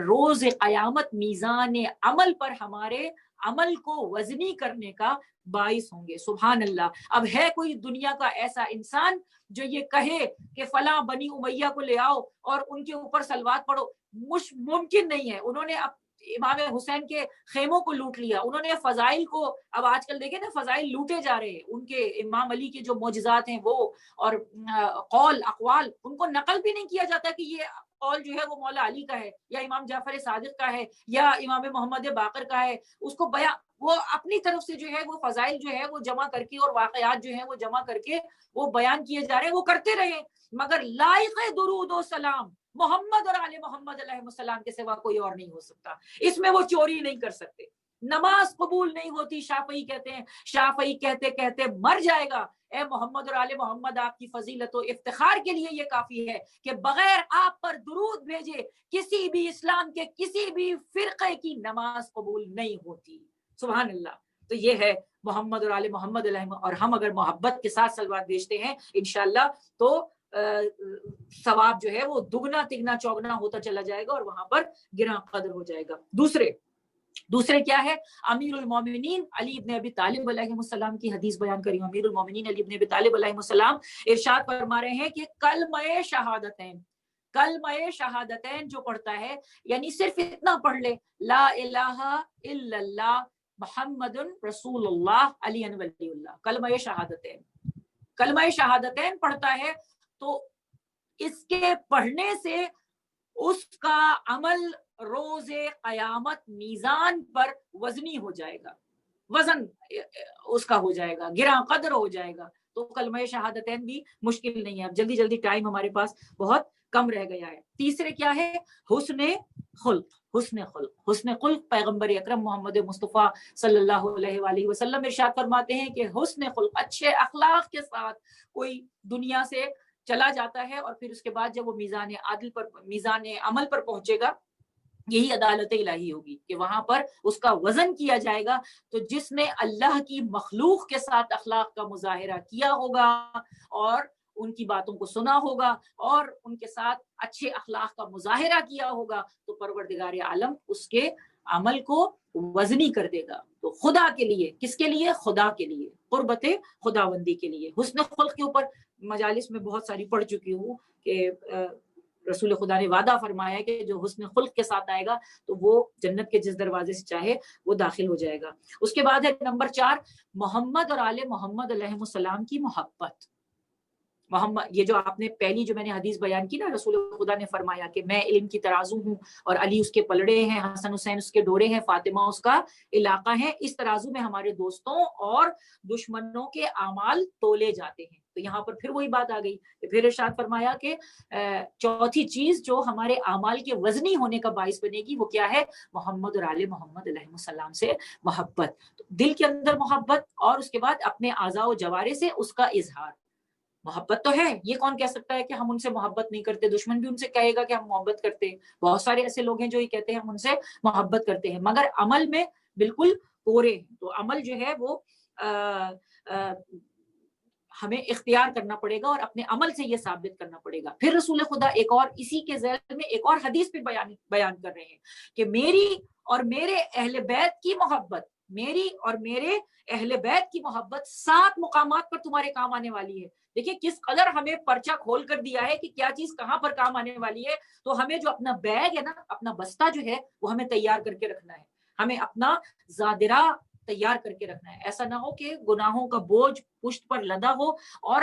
روز قیامت میزان عمل پر ہمارے عمل کو وزنی کرنے کا باعث ہوں گے۔ سبحان اللہ۔ اب ہے کوئی دنیا کا ایسا انسان جو یہ کہے کہ فلاں بنی امیہ کو لے آؤ اور ان کے اوپر صلوات پڑھو؟ ممکن نہیں ہے۔ انہوں نے اب امام حسین کے خیموں کو لوٹ لیا، انہوں نے فضائل کو، اب آج کل دیکھیں نا فضائل لوٹے جا رہے ہیں، ان کے امام علی کے جو معجزات ہیں وہ، اور قول اقوال ان کو نقل بھی نہیں کیا جاتا کہ یہ قول جو ہے وہ مولا علی کا ہے یا امام جعفر صادق کا ہے یا امام محمد باقر کا ہے۔ اس کو وہ اپنی طرف سے جو ہے وہ فضائل جو ہے وہ جمع کر کے اور واقعات جو ہیں وہ جمع کر کے وہ بیان کیے جا رہے ہیں، وہ کرتے رہے، مگر لائق درود و سلام محمد اور آل محمد علیہ السلام کے سوا کوئی اور نہیں ہو سکتا۔ اس میں وہ چوری نہیں کر سکتے۔ نماز قبول نہیں ہوتی، شافعی کہتے ہیں، شافعی کہتے کہتے مر جائے گا، اے محمد اور آل محمد آپ کی فضیلت و افتخار کے لیے یہ کافی ہے کہ بغیر آپ پر درود بھیجے کسی بھی اسلام کے کسی بھی فرقے کی نماز قبول نہیں ہوتی۔ سبحان اللہ. تو یہ ہے محمد اور آل محمد علیہ، اور ہم اگر محبت کے ساتھ صلوات بھیجتے ہیں انشاءاللہ تو ثواب جو ہے وہ دگنا تگنا چوگنا ہوتا چلا جائے گا اور وہاں پر گراں قدر ہو جائے گا. دوسرے کیا ہے؟ امیر المومنین علی ابن ابی طالب علیہ السلام کی حدیث بیان کری. امیر المومنین علی ابن ابی طالب علیہ السلام ارشاد فرما رہے ہیں کہ کلمہ شہادتین جو پڑھتا ہے، یعنی صرف اتنا پڑھ لے لا الہ الا اللہ محمد رسول اللہ علی ولی اللہ، کلمہ شہادتین پڑھتا ہے تو اس کے پڑھنے سے اس کا عمل روز قیامت میزان پر وزنی ہو جائے گا، وزن اس کا ہو جائے گا، گراں قدر ہو جائے گا. تو کلمہ شہادتین بھی مشکل نہیں ہے. اب جلدی جلدی ٹائم ہمارے پاس بہت کم رہ گیا ہے. تیسرے کیا ہے؟ حسن خلق. پیغمبر اکرم محمد مصطفیٰ صلی اللہ علیہ وآلہ وسلم ارشاد فرماتے ہیں کہ حسن خلق، اچھے اخلاق کے ساتھ کوئی دنیا سے چلا جاتا ہے اور پھر اس کے بعد جب وہ میزان عمل پر پہنچے گا، یہی عدالت الہی ہوگی کہ وہاں پر اس کا وزن کیا جائے گا. تو جس نے اللہ کی مخلوق کے ساتھ اخلاق کا مظاہرہ کیا ہوگا اور ان کی باتوں کو سنا ہوگا اور ان کے ساتھ اچھے اخلاق کا مظاہرہ کیا ہوگا، تو پروردگار عالم اس کے عمل کو وزنی کر دے گا. تو خدا کے لیے، کس کے لیے؟ خدا کے لیے، قربت خداوندی کے لیے. حسن خلق کے اوپر مجالس میں بہت ساری پڑھ چکی ہوں کہ رسول خدا نے وعدہ فرمایا ہے کہ جو حسن خلق کے ساتھ آئے گا تو وہ جنت کے جس دروازے سے چاہے وہ داخل ہو جائے گا. اس کے بعد ہے نمبر 4، محمد اور آل محمد علیہ السلام کی محبت. محمد، یہ جو آپ نے پہلی جو میں نے حدیث بیان کی نا، رسول خدا نے فرمایا کہ میں علم کی ترازو ہوں اور علی اس کے پلڑے ہیں، حسن حسین اس کے ڈورے ہیں، فاطمہ اس کا علاقہ ہے. اس ترازو میں ہمارے دوستوں اور دشمنوں کے اعمال تولے جاتے ہیں. تو یہاں پر پھر وہی بات آ گئی، پھر ارشاد فرمایا کہ چوتھی چیز جو ہمارے اعمال کے وزنی ہونے کا باعث بنے گی وہ کیا ہے؟ محمد اور آل محمد علیہ السلام سے محبت. دل کے اندر محبت اور اس کے بعد اپنے اعضاء و جوارے سے اس کا اظہار. محبت تو ہے، یہ کون کہہ سکتا ہے کہ ہم ان سے محبت نہیں کرتے؟ دشمن بھی ان سے کہے گا کہ ہم محبت کرتے ہیں. بہت سارے ایسے لوگ ہیں جو یہ کہتے ہیں ہم ان سے محبت کرتے ہیں، مگر عمل میں بالکل کورے ہیں. تو عمل جو ہے وہ ہمیں اختیار کرنا پڑے گا اور اپنے عمل سے یہ ثابت کرنا پڑے گا. پھر رسول خدا ایک اور اسی کے ذیل میں ایک اور حدیث پہ بیان کر رہے ہیں کہ میری اور میرے اہل بیت کی محبت، میری اور میرے اہل بیت کی محبت 7 مقامات پر تمہارے کام آنے والی ہے. دیکھیں کس قدر ہمیں پرچہ کھول کر دیا ہے کہ کیا چیز کہاں پر کام آنے والی ہے. تو ہمیں جو اپنا بیگ ہے نا، اپنا بستہ جو ہے وہ ہمیں تیار کر کے رکھنا ہے، ہمیں اپنا زادرہ تیار کر کے رکھنا ہے. ایسا نہ ہو کہ گناہوں کا بوجھ پشت پر لدا ہو اور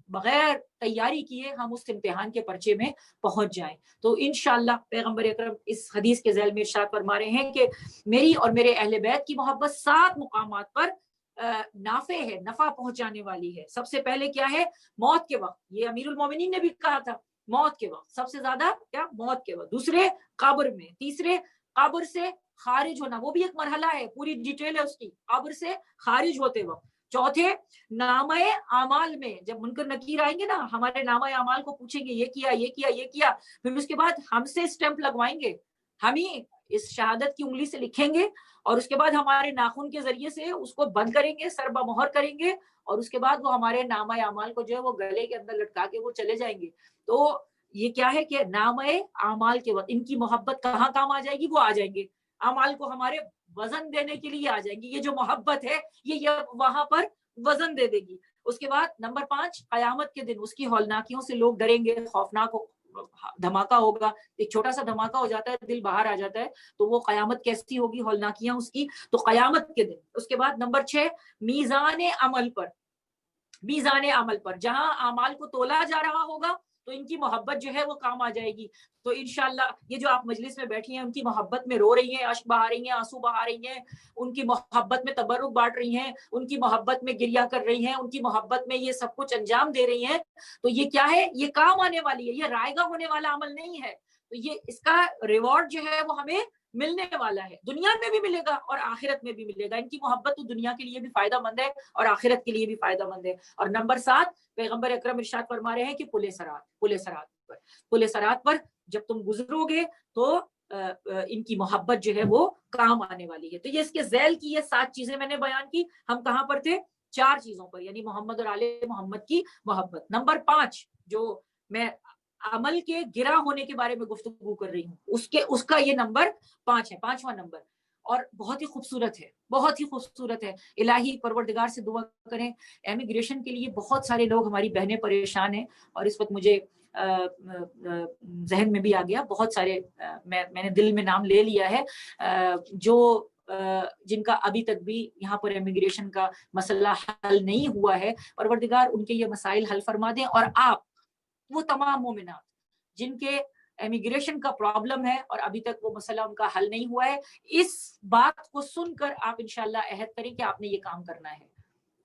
بغیر تیاری کیے ہم اس امتحان کے پرچے میں پہنچ جائیں. تو انشاءاللہ پیغمبر اکرم اس حدیث کے ذیل میں ارشاد فرما رہے ہیں کہ میری اور میرے اہل بیت کی محبت 7 مقامات پر نافع ہے، نفع پہنچانے والی ہے. سب سے پہلے کیا ہے؟ موت کے وقت. یہ امیر المومنین نے بھی کہا تھا، موت کے وقت سب سے زیادہ کیا؟ موت کے وقت. دوسرے قبر میں. تیسرے قبر سے خارج ہونا، وہ بھی ایک مرحلہ ہے، پوری ڈیٹیل ہے اس کی، قبر سے خارج ہوتے وقت. چوتھے نامہ اعمال میں جب منکر نکیر آئیں گے نا، ہمارے نامہ اعمال کو پوچھیں گے یہ کیا یہ کیا یہ کیا، پھر اس کے بعد ہم سے اسٹیمپ لگوائیں گے، ہم ہی اس شہادت کی انگلی سے لکھیں گے اور اس کے بعد ہمارے ناخن کے ذریعے سے اس کو بند کریں گے، سر بمہر کریں گے اور اس کے بعد وہ ہمارے نامہ اعمال کو جو ہے وہ گلے کے اندر لٹکا کے وہ چلے جائیں گے. تو یہ کیا ہے کہ نامہ اعمال کے وقت ان کی محبت کہاں کام آ جائے گی؟ وہ آ جائیں گے، اعمال کو ہمارے وزن دینے کے لیے آ جائیں گی. یہ جو محبت ہے یہ وہاں پر وزن دے دے گی. اس کے بعد نمبر 5، قیامت کے دن اس کی ہولناکیوں سے لوگ ڈریں گے، خوفناک دھماکہ ہوگا. ایک چھوٹا سا دھماکہ ہو جاتا ہے، دل باہر آ جاتا ہے، تو وہ قیامت کیسی ہوگی، ہولناکیاں اس کی. تو قیامت کے دن. اس کے بعد نمبر 6، میزان عمل پر. میزان عمل پر جہاں اعمال کو تولا جا رہا ہوگا تو ان کی محبت جو ہے وہ کام آ جائے گی. تو انشاءاللہ یہ جو آپ مجلس میں بیٹھی ہیں ان کی محبت میں رو رہی ہیں، اشک بہا رہی ہیں، آنسو بہا رہی ہیں، ان کی محبت میں تبرک بانٹ رہی ہیں، ان کی محبت میں گریہ کر رہی ہیں، ان کی محبت میں یہ سب کچھ انجام دے رہی ہیں، تو یہ کیا ہے؟ یہ کام آنے والی ہے، یہ رائے گاہ ہونے والا عمل نہیں ہے. تو یہ اس کا ریوارڈ جو ہے وہ ہمیں ملنے والا ہے، دنیا میں بھی ملے گا اور آخرت میں بھی ملے گا. ان کی محبت تو دنیا کے لیے بھی فائدہ مند ہے اور آخرت کے لیے بھی فائدہ مند ہے. اور نمبر 7، پیغمبر اکرم ارشاد فرما رہے ہیں کہ پل صراط پر جب تم گزرو گے تو ان کی محبت جو ہے وہ کام آنے والی ہے. تو یہ اس کے ذیل کی یہ 7 چیزیں میں نے بیان کی. ہم کہاں پر تھے؟ 4 چیزوں پر، یعنی محمد اور آل محمد کی محبت. نمبر 5 جو میں عمل کے گرا ہونے کے بارے میں گفتگو کر رہی ہوں، اس کا یہ نمبر 5 ہے، 5واں نمبر، اور بہت ہی خوبصورت ہے، بہت ہی خوبصورت ہے. الہی پروردگار سے دعا کریں. امیگریشن کے لیے بہت سارے لوگ، ہماری بہنیں پریشان ہیں، اور اس وقت مجھے ذہن میں بھی آ گیا بہت سارے، میں نے دل میں نام لے لیا ہے، جو جن کا ابھی تک بھی یہاں پر امیگریشن کا مسئلہ حل نہیں ہوا ہے. پروردگار ان کے یہ مسائل حل فرما دیں. اور آپ وہ تمام مومنات جن کے امیگریشن کا پرابلم ہے اور ابھی تک وہ مسئلہ ان کا حل نہیں ہوا ہے، اس بات کو سن کر آپ انشاءاللہ عہد کریں کہ آپ نے یہ کام کرنا ہے.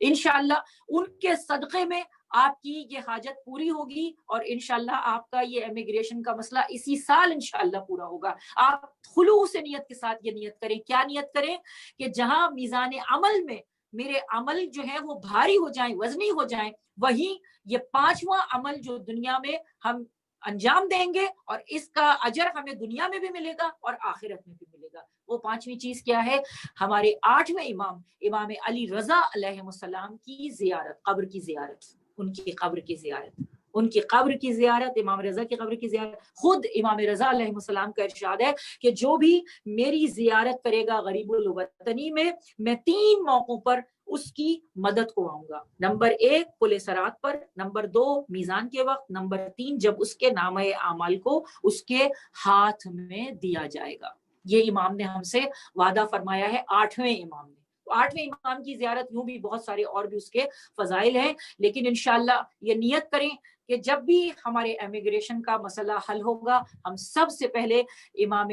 انشاءاللہ ان کے صدقے میں آپ کی یہ حاجت پوری ہوگی، اور انشاءاللہ آپ کا یہ امیگریشن کا مسئلہ اسی سال انشاءاللہ پورا ہوگا. آپ خلوص نیت کے ساتھ یہ نیت کریں. کیا نیت کریں؟ کہ جہاں میزان عمل میں میرے عمل جو ہے وہ بھاری ہو جائیں، وزنی ہو جائیں، وہیں یہ 5واں عمل جو دنیا میں ہم انجام دیں گے، اور اس کا اجر ہمیں دنیا میں بھی ملے گا اور آخرت میں بھی ملے گا. وہ 5ویں چیز کیا ہے؟ ہمارے 8ویں امام علی رضا علیہ السلام کی زیارت، قبر کی زیارت، ان کی قبر کی زیارت، ان کی قبر کی زیارت، امام رضا کی قبر کی زیارت. خود امام رضا علیہ السلام کا ارشاد ہے کہ جو بھی میری زیارت کرے گا غریب الوطنی میں 3 موقعوں پر اس کی مدد کو آؤں گا. نمبر 1 پل صراط پر، نمبر 2 میزان کے وقت، نمبر 3 جب اس کے نامہ اعمال کو اس کے ہاتھ میں دیا جائے گا. یہ امام نے ہم سے وعدہ فرمایا ہے، 8ویں امام نے. 8ویں امام کی زیارت، یوں بھی بہت سارے اور بھی اس کے فضائل ہیں، لیکن انشاءاللہ یہ نیت کریں کہ جب بھی ہمارے امیگریشن کا مسئلہ حل ہوگا، ہم سب سے پہلے امام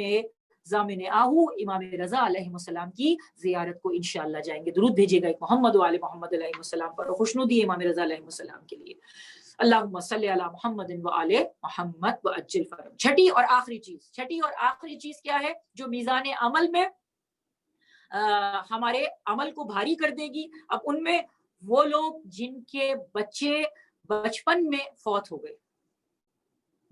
ضامن آہو امام رضا علیہ السلام کی زیارت کو انشاءاللہ جائیں گے. درود بھیجیے گا ایک محمد و آل محمد علیہ السلام پر، اور خوشنودی امام رضا علیہ السلام کے لیے. اللہم صلی علی محمد و آل محمد وعجل فرج. چھٹی اور آخری چیز کیا ہے جو میزان عمل میں ہمارے عمل کو بھاری کر دے گی؟ اب ان میں وہ لوگ جن کے بچے بچپن میں فوت ہو گئے،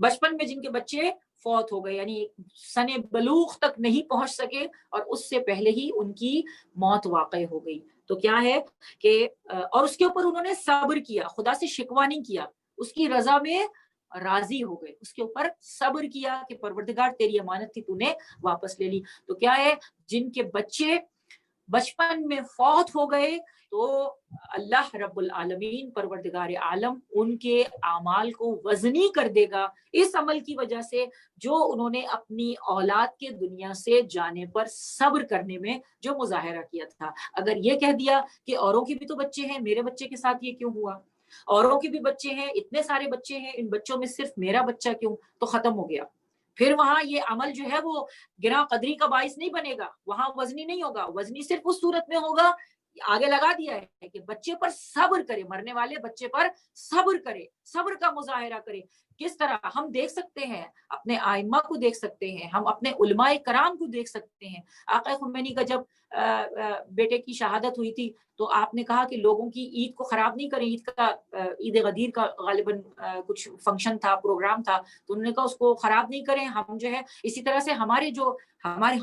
بچپن میں جن کے بچے فوت ہو گئے، یعنی سن بلوغ تک نہیں پہنچ سکے اور اس سے پہلے ہی ان کی موت واقع ہو گئی. تو کیا ہے کہ اور اس کے اوپر انہوں نے صبر کیا، خدا سے شکوہ نہیں کیا، اس کی رضا میں راضی ہو گئے، اس کے اوپر صبر کیا کہ پروردگار تیری امانت تھی، تو نے واپس لے لی. تو کیا ہے، جن کے بچے بچپن میں فوت ہو گئے تو اللہ رب العالمین پروردگار عالم ان کے اعمال کو وزنی کر دے گا اس عمل کی وجہ سے جو انہوں نے اپنی اولاد کے دنیا سے جانے پر صبر کرنے میں جو مظاہرہ کیا تھا. اگر یہ کہہ دیا کہ اوروں کے بھی تو بچے ہیں، میرے بچے کے ساتھ یہ کیوں ہوا، اوروں کے بھی بچے ہیں، اتنے سارے بچے ہیں، ان بچوں میں صرف میرا بچہ کیوں، تو ختم ہو گیا. پھر وہاں یہ عمل جو ہے وہ گراں قدری کا باعث نہیں بنے گا، وہاں وزنی نہیں ہوگا. وزنی صرف اس صورت میں ہوگا، آگے لگا دیا ہے کہ بچے پر صبر کرے، مرنے والے بچے پر صبر کرے، صبر کا مظاہرہ کرے. کس طرح ہم دیکھ سکتے ہیں، اپنے آئمہ کو دیکھ سکتے ہیں، ہم اپنے علماء کرام کو دیکھ سکتے ہیں. آقا خمینی کا جب بیٹے کی شہادت ہوئی تھی تو آپ نے کہا کہ لوگوں کی عید کو خراب نہیں کریں. عید غدیر کا غالباً کچھ فنکشن تھا، پروگرام تھا، تو انہوں نے کہا اس کو خراب نہیں کریں. ہم جو ہے اسی طرح سے ہم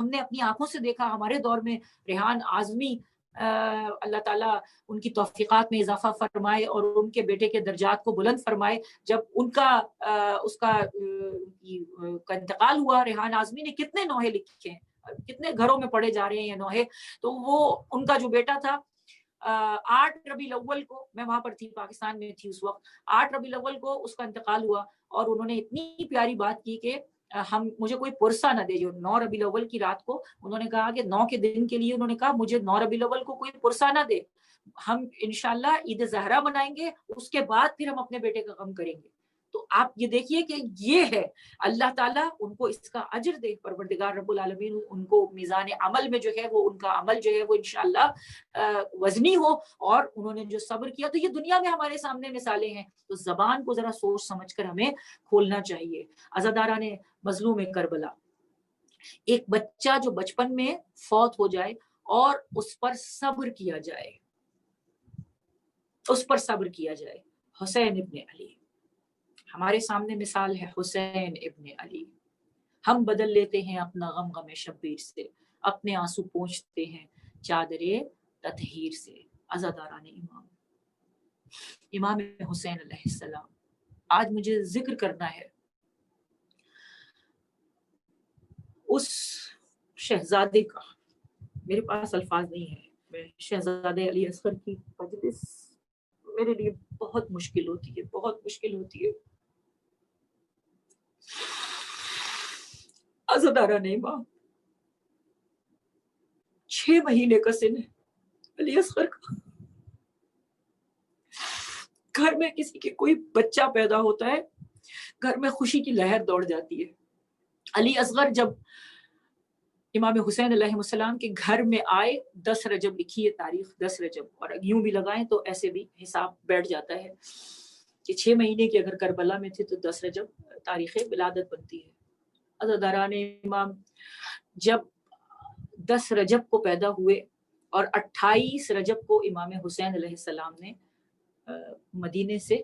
نے اپنی آنکھوں سے دیکھا، ہمارے دور میں ریحان اعظمی اللہ تعالیٰ ان کی توفیقات میں اضافہ فرمائے اور ان کے بیٹے کے درجات کو بلند فرمائے. جب ان کا انتقال ہوا، ریحان اعظمی نے کتنے نوحے لکھے ہیں، کتنے گھروں میں پڑھے جا رہے ہیں یہ نوحے. تو وہ ان کا جو بیٹا تھا 8 ربیع الاول کو، میں وہاں پر تھی، پاکستان میں تھی اس وقت، 8 ربیع الاول کو اس کا انتقال ہوا اور انہوں نے اتنی پیاری بات کی کہ مجھے کوئی پرسہ نہ دے. جو 9 ربیع الاول کی رات کو انہوں نے کہا کہ 9 کے دن کے لیے انہوں نے کہا مجھے 9 ربیع الاول کو کوئی پرسہ نہ دے، ہم انشاءاللہ عید زہرا منائیں گے، اس کے بعد پھر ہم اپنے بیٹے کا غم کریں گے. تو آپ یہ دیکھیے کہ یہ ہے، اللہ تعالیٰ ان کو اس کا اجر دے، پروردگار رب العالمین ان کو میزان عمل میں جو ہے وہ ان کا عمل جو ہے وہ انشاءاللہ وزنی ہو، اور انہوں نے جو صبر کیا. تو یہ دنیا میں ہمارے سامنے مثالیں ہیں. تو زبان کو ذرا سوچ سمجھ کر ہمیں کھولنا چاہیے. عزاداران مظلوم کربلا، ایک بچہ جو بچپن میں فوت ہو جائے اور اس پر صبر کیا جائے، اس پر صبر کیا جائے. حسین ابن علی ہمارے سامنے مثال ہے. حسین ابن علی ہم بدل لیتے ہیں اپنا غم غم شبیر سے، اپنے آنسو پونچھتے ہیں چادر تطہیر سے۔ عزاداران امام، امام حسین علیہ السلام، آج مجھے ذکر کرنا ہے اس شہزادے کا، میرے پاس الفاظ نہیں ہے، میں شہزادے علی اصغر کی مجلس میرے لیے بہت مشکل ہوتی ہے، بہت مشکل ہوتی ہے۔ عزاداران امام، 6 مہینے کا سن ہے علی اصغر کا، گھر میں کسی کے کوئی بچہ پیدا ہوتا ہے گھر میں خوشی کی لہر دوڑ جاتی ہے۔ علی اصغر جب امام حسین علیہ السلام کے گھر میں آئے، 10 رجب لکھی ہے تاریخ، 10 رجب، اور یوں بھی لگائیں تو ایسے بھی حساب بیٹھ جاتا ہے کہ 6 مہینے کے اگر کربلا میں تھے تو 10 رجب تاریخ ولادت بنتی ہے۔ عزاداران امام جب 10 رجب کو پیدا ہوئے اور 28 رجب کو امام حسین علیہ السلام نے مدینے سے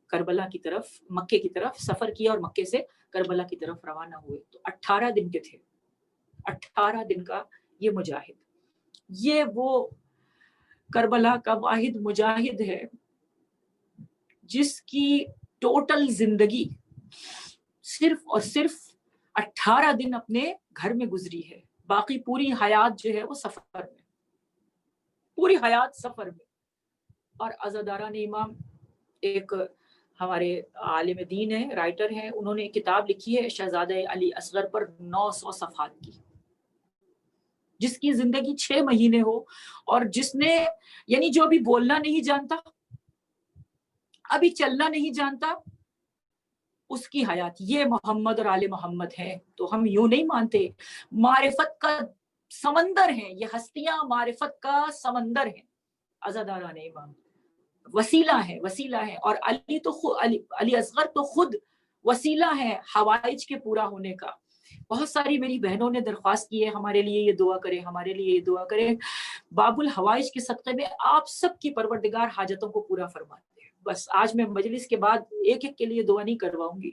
کربلا کی طرف، مکے کی طرف سفر کیا اور مکے سے کربلا کی طرف روانہ ہوئے، تو 18 دن کے تھے، 18 دن کا یہ مجاہد، یہ وہ کربلا کا واحد مجاہد ہے جس کی ٹوٹل زندگی صرف اور صرف 18 دن اپنے گھر میں گزری ہے، باقی پوری حیات جو ہے وہ سفر میں، پوری حیات سفر میں۔ اور عزاداران امام ایک ہمارے عالم دین ہیں، رائٹر ہیں، انہوں نے ایک کتاب لکھی ہے شہزادہ علی اصغر پر، 900 صفحات کی، جس کی زندگی 6 مہینے ہو، اور جس نے یعنی جو ابھی بولنا نہیں جانتا، ابھی چلنا نہیں جانتا، اس کی حیات یہ محمد اور آل محمد ہے، تو ہم یوں نہیں مانتے، معرفت کا سمندر ہیں یہ ہستیاں، معرفت کا سمندر ہیں عزاداران امام، وسیلہ ہے، وسیلہ ہے، اور علی تو علی اصغر تو خود وسیلہ ہے حوائج کے پورا ہونے کا۔ بہت ساری میری بہنوں نے درخواست کی ہے ہمارے لیے یہ دعا کریں، ہمارے لیے یہ دعا کریں، باب الحوائج کے صدقے میں آپ سب کی پروردگار حاجتوں کو پورا فرماتے ہیں۔ بس آج میں مجلس کے بعد ایک ایک کے لیے دعا نہیں کرواؤں گی،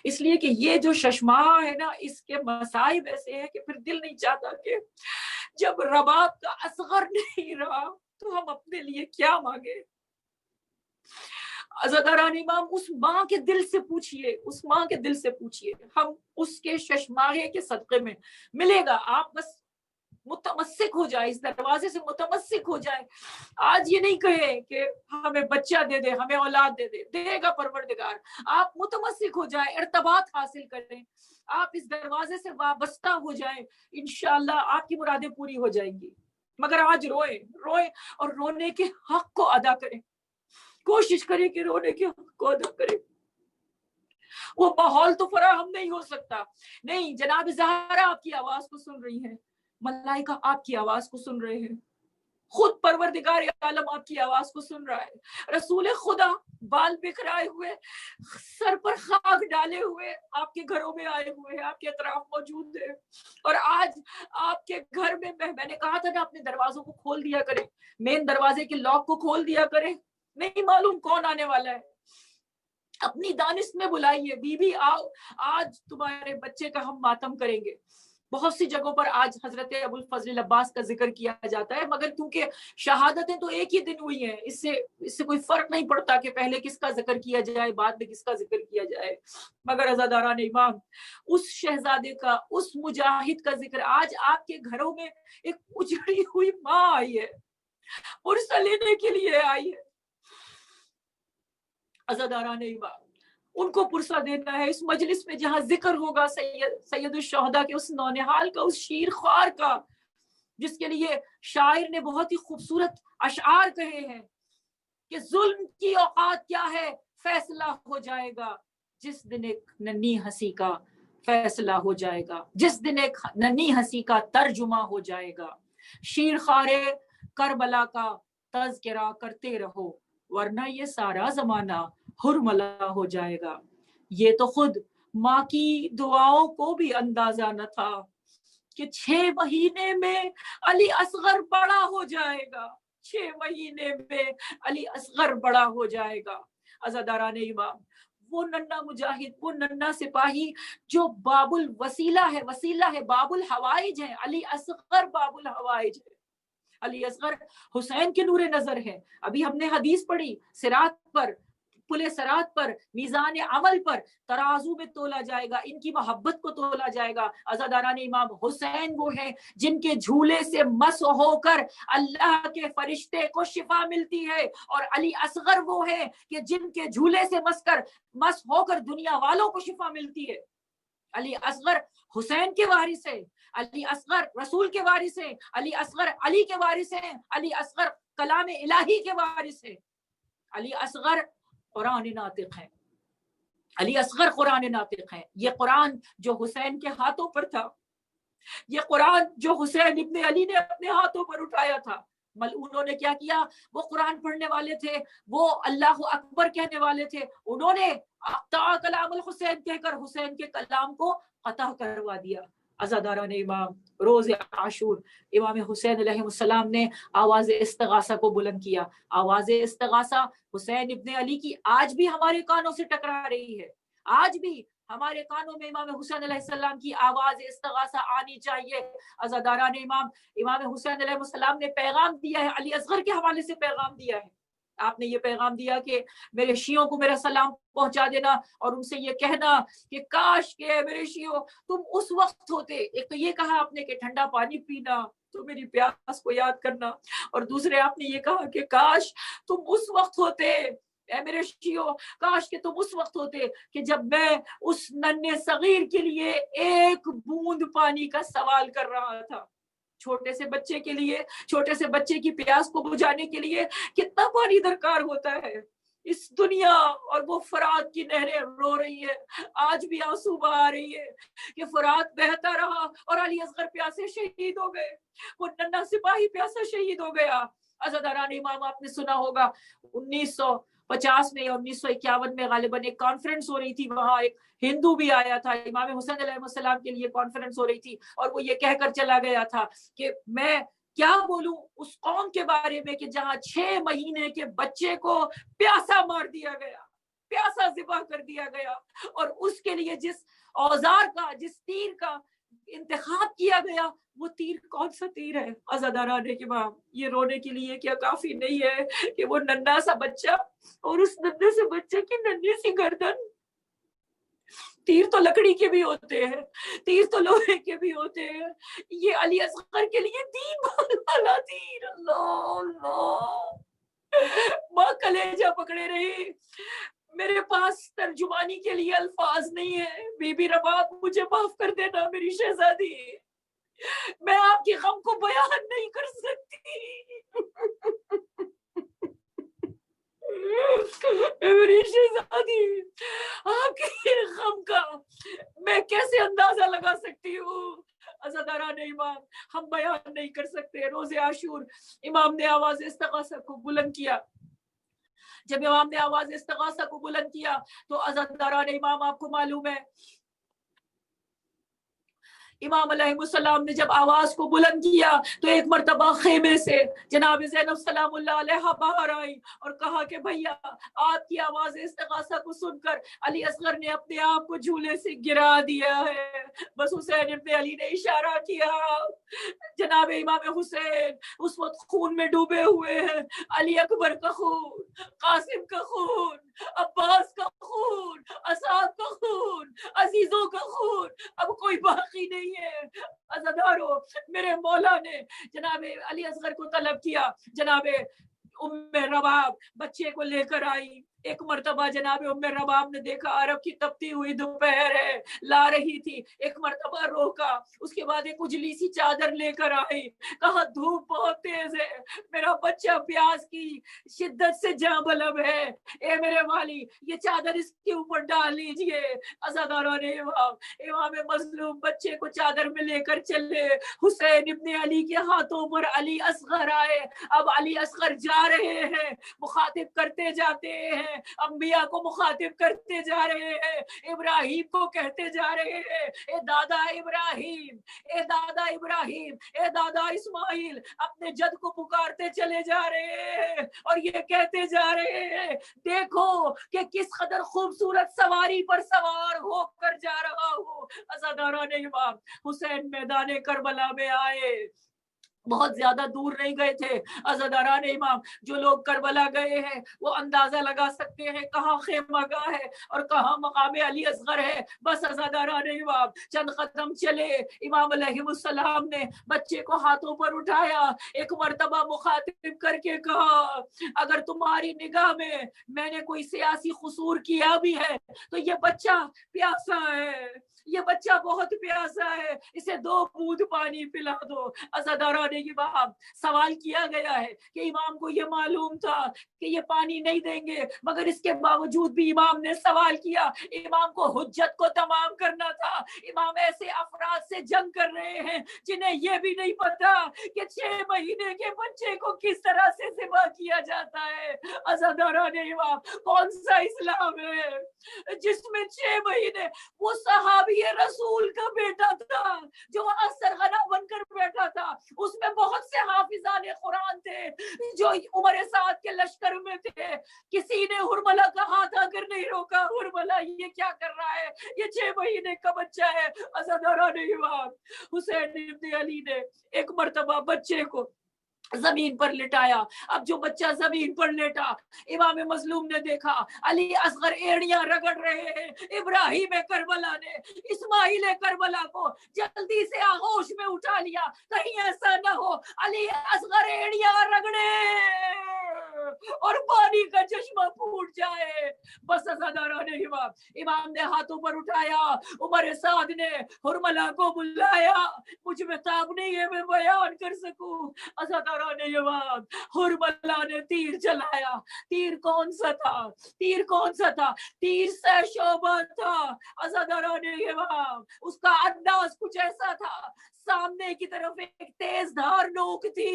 اس لیے کہ یہ جو ششماہ ہے نا، اس کے مصائب ایسے ہیں کہ پھر دل نہیں چاہتا کہ جب رباب کا اصغر نہیں رہا تو ہم اپنے لیے کیا مانگے۔ عزاداران امام، اس ماں کے دل سے پوچھئے، اس ماں کے دل سے پوچھئے، ہم اس کے ششماہے کے صدقے میں ملے گا، آپ بس متمسک ہو جائے، اس دروازے سے متمسک ہو جائے۔ آج یہ نہیں کہے کہ ہمیں بچہ دے دے، ہمیں اولاد دے دے، دے گا پروردگار، آپ متمسک ہو جائیں، ارتباط حاصل کریں، آپ اس دروازے سے وابستہ ہو جائیں، انشاءاللہ آپ کی مرادیں پوری ہو جائیں گی۔ مگر آج روئیں، روئیں اور رونے کے حق کو ادا کریں، کوشش کریں کہ رونے کے حق کو ادا کریں۔ وہ ماحول تو فراہم نہیں ہو سکتا، نہیں، جناب زہرا آپ کی آواز کو سن رہی ہیں، ملائکہ آپ کی آواز کو سن رہے ہیں، خود پروردگار عالم آپ کی آواز کو سن رہا ہے، رسول خدا بال بکھرائے ہوئے، سر پر خاک ڈالے ہوئے آپ کے گھروں میں آئے ہوئے ہیں، آپ کے اطراف موجود ہیں، اور آج آپ کے گھر میں میں نے کہا تھا نا اپنے دروازوں کو کھول دیا کریں، مین دروازے کے لاک کو کھول دیا کریں، نہیں معلوم کون آنے والا ہے، اپنی دانش میں بلائیے، بی بی آؤ، آج تمہارے بچے کا ہم ماتم کریں گے۔ بہت سی جگہوں پر آج حضرت ابو الفضل عباس کا ذکر کیا جاتا ہے، مگر کیونکہ شہادتیں تو ایک ہی دن ہوئی ہیں، اس سے کوئی فرق نہیں پڑتا کہ پہلے کس کا ذکر کیا جائے، بعد میں کس کا ذکر کیا جائے۔ مگر عزاداران امام، اس شہزادے کا، اس مجاہد کا ذکر آج آپ کے گھروں میں ایک اجڑی ہوئی ماں آئی ہے، عرصہ لینے کے لیے آئی ہے۔ عزاداران امام، ان کو پرسہ دینا ہے اس مجلس میں جہاں ذکر ہوگا سید الشہداء کے اس نونہال کا، اس شیر خوار کا، جس کے لیے شاعر نے بہت ہی خوبصورت اشعار کہے ہیں کہ ظلم کی اوقات کیا ہے، فیصلہ ہو جائے گا جس دن ایک ننھی ہنسی کا فیصلہ ہو جائے گا، جس دن ایک ننھی ہنسی کا ترجمہ ہو جائے گا۔ شیر خوار کربلا کا تذکرہ کرتے رہو، ورنہ یہ سارا زمانہ ہرملا ہو جائے گا۔ یہ تو خود ماں کی دعاؤں کو بھی اندازہ نہ تھا کہ 6 مہینے میں علی اصغر بڑا ہو جائے گا، 6 مہینے میں علی اصغر بڑا ہو جائے گا۔ عزاداران امام، وہ ننھا مجاہد، وہ ننھا سپاہی جو باب الوسیلہ ہے، وسیلہ ہے، باب الحوائج ہے، علی اصغر باب الحوائج ہے، علی اصغر حسین کے نور نظر ہے۔ ابھی ہم نے حدیث پڑھی، صراط پر، پل صراط پر، میزان عمل پر ترازو میں تولا جائے گا، ان کی محبت کو تولا جائے گا۔ عزاداران امام حسین وہ ہیں جن کے جھولے سے مس ہو کر اللہ کے فرشتے کو شفا ملتی ہے، اور علی اصغر وہ ہیں کہ جن کے جھولے سے مس ہو کر دنیا والوں کو شفا ملتی ہے۔ علی اصغر حسین کے وارث ہے، علی اصغر رسول کے وارث ہے، علی اصغر علی کے وارث ہیں، علی اصغر کلام الہی کے وارث ہے، علی اصغر قرآن ناطق ہے، علی اصغر قرآن ناطق ہے۔ یہ قرآن جو حسین کے ہاتھوں پر تھا، یہ قرآن جو حسین ابن علی نے اپنے ہاتھوں پر اٹھایا تھا، ملعونوں نے کیا کیا؟ وہ قرآن پڑھنے والے تھے، وہ اللہ اکبر کہنے والے تھے، انہوں نے اقطع کلام الحسین کہہ کر حسین کے کلام کو قطع کروا دیا۔ عزاداران امام، روز عاشور امام حسین علیہ السلام نے آواز استغاثہ کو بلند کیا۔ آواز استغاثہ حسین ابن علی کی آج بھی ہمارے کانوں سے ٹکرا رہی ہے، آج بھی ہمارے کانوں میں امام حسین علیہ السلام کی آواز استغاثہ آنی چاہیے۔ عزاداران امام، امام حسین علیہ السلام نے پیغام دیا ہے، علی اصغر کے حوالے سے پیغام دیا ہے۔ آپ نے یہ پیغام دیا کہ میرے شیعوں کو میرا سلام پہنچا دینا، اور ان سے یہ کہنا کہ کاش کہ میرے شیعوں تم اس وقت ہوتے، ایک تو یہ کہا آپ نے کہ ٹھنڈا پانی پینا تو میری پیاس کو یاد کرنا، اور دوسرے آپ نے یہ کہا کہ کاش تم اس وقت ہوتے، اے میرے شیعوں کاش کہ تم اس وقت ہوتے کہ جب میں اس ننھے صغیر کے لیے ایک بوند پانی کا سوال کر رہا تھا۔ چھوٹے سے بچے کے لیے، چھوٹے سے بچے کی پیاس کو بجھانے کے لیے کتنا پانی درکار ہوتا ہے۔ اس دنیا اور وہ فرات کی نہریں رو رہی ہے، آج بھی آنسو بہا رہی ہے کہ فرات بہتا رہا اور علی اصغر پیاسے شہید ہو گئے، وہ ننھا سپاہی پیاسا شہید ہو گیا۔ عزاداران امام، آپ نے سنا ہوگا 1950 میں یا 1951 میں غالباً ایک کانفرنس ہو رہی تھی، وہاں ایک ہندو بھی آیا تھا، امام حسین علیہ السلام کے لیے کانفرنس ہو رہی تھی، اور وہ یہ کہہ کر چلا گیا تھا کہ میں کیا بولوں اس قوم کے بارے میں کہ جہاں 6 مہینے کے بچے کو پیاسا مار دیا گیا، پیاسا ذبح کر دیا گیا، اور اس کے لیے جس اوزار کا، جس تیر کا انتخاب کیا گیا، وہ تیر کون سا تیر ہے؟ عزاداران امام، یہ رونے کے لیے کیا کافی نہیں ہے کہ وہ ننھا سا بچہ اور اس ننھے سے بچے کی ننھی سی گردن؟ تیر تو لکڑی کے بھی ہوتے ہیں، تیر تو لوہے کے بھی ہوتے ہیں، یہ علی اصغر کے لیے دین والا تیر، اللہ اللہ، ماں کلیجہ پکڑے رہی۔ میرے پاس ترجمانی کے لیے الفاظ نہیں ہے، بی بی رباب مجھے معاف کر دینا میری شہزادی، میں آپ کے غم کو بیان نہیں کر سکتی، میری شہزادی، آپ کے غم کا میں کیسے اندازہ لگا سکتی ہوں؟ عزاداران امام، ہم بیان نہیں کر سکتے۔ روز عاشور امام نے آواز استغاثہ کو بلند کیا۔ جب امام نے آواز استغاثہ کو بلند کیا تو عزاداران امام، آپ کو معلوم ہے امام علیہ السلام نے جب آواز کو بلند کیا تو ایک مرتبہ خیمے سے جناب زینب سلام اللہ علیہ باہر آئی اور کہا کہ بھیا، آپ کی آواز استغاثہ کو سن کر علی اصغر نے اپنے آپ کو جھولے سے گرا دیا ہے۔ بس حسین ابن علی نے اشارہ کیا، جناب امام حسین اس وقت خون میں ڈوبے ہوئے ہیں، علی اکبر کا خون، قاسم کا خون، عباس کا خون، اسعد کا خون، عزیزوں کا خون، اب کوئی باقی نہیں ہے۔ عزادارو، میرے مولا نے جناب علی اصغر کو طلب کیا، جناب ام رباب بچے کو لے کر آئی۔ ایک مرتبہ جناب ام رباب نے دیکھا عرب کی تپتی ہوئی دوپہر ہے، لا رہی تھی، ایک مرتبہ روکا، اس کے بعد ایک اجلی سی چادر لے کر آئی، کہا دھوپ بہت تیز ہے، میرا بچہ پیاس کی شدت سے جاں بلب ہے، اے میرے والی یہ چادر اس کے اوپر ڈال لیجئے۔ عزاداران امام، امام مظلوم بچے کو چادر میں لے کر چلے، حسین ابن علی کے ہاتھوں پر علی اصغر آئے، اب علی اصغر جا رہے ہیں، مخاطب کرتے جاتے ہیں ہیں, انبیاء کو مخاطب کرتے جا رہے ہیں, ابراہیم کو کہتے جا رہے ہیں اے دادا ابراہیم, اے دادا ابراہیم, اے دادا اسماعیل, اپنے جد کو پکارتے چلے جا رہے ہیں اور یہ کہتے جا رہے ہیں دیکھو کہ کس قدر خوبصورت سواری پر سوار ہو کر جا رہا ہوں. عزاداران امام حسین میدان کربلا میں آئے, بہت زیادہ دور نہیں گئے تھے. عزاداران امام, جو لوگ کربلا گئے ہیں وہ اندازہ لگا سکتے ہیں کہاں خیمہ گاہ ہے اور کہاں مقام علی اصغر ہے. بس عزاداران امام چند قدم چلے, امام علیہ السلام نے بچے کو ہاتھوں پر اٹھایا, ایک مرتبہ مخاطب کر کے کہا اگر تمہاری نگاہ میں نے کوئی سیاسی قصور کیا بھی ہے تو یہ بچہ پیاسا ہے, یہ بچہ بہت پیاسا ہے, اسے 2 بوند پانی پلا دو. عزاداران امام, سوال کیا گیا ہے کہ امام کو یہ معلوم تھا کہ یہ پانی نہیں دیں گے, مگر اس کے باوجود بھی امام نے سوال کیا. امام کو حجت کو تمام کرنا تھا. امام ایسے افراد سے جنگ کر رہے ہیں جنہیں یہ بھی نہیں پتا کہ 6 مہینے کے بچے کو کس طرح سے ذبح کیا جاتا ہے. عزاداران امام, کون سا اسلام ہے جس میں 6 مہینے, وہ صحابی رسول کا بیٹا تھا جو وہاں سرغنہ بن کر بیٹھا تھا, اس میں بہت سے حافظان قرآن تھے جو عمر سعد کے لشکر میں تھے. کسی نے حرملہ کا ہاتھ آ کر نہیں روکا, حرملہ یہ کیا کر رہا ہے, یہ 6 مہینے کا بچہ ہے. عزاداران امام, حسین ابن علی نے ایک مرتبہ بچے کو زمین پر لٹایا. اب جو بچہ زمین پر لیٹا, امام مظلوم نے دیکھا علی اصغر ایڑیاں رگڑ رہے ہیں. ابراہیم کربلا نے اسماعیل کربلا کو جلدی سے آغوش میں اٹھا لیا, کہیں ایسا نہ ہو علی اصغر ایڑیاں رگڑے اور پانی کا چشمہ پھوٹ جائے. بس عزاداران امام, امام نے ہاتھوں پر اٹھایا, عمر سعد نے حرملہ کو بلایا. مجھ میں تاب نہیں ہے میں بیان کر سکوں. عزاداران امام, حرملہ نے تیر چلایا. تیر کون سا تھا, تیر کون سا تھا, تیر سے شعبہ تھا. عزاداران امام, اس کا انداز کچھ ایسا تھا, سامنے کی طرف ایک تیز دھار نوک تھی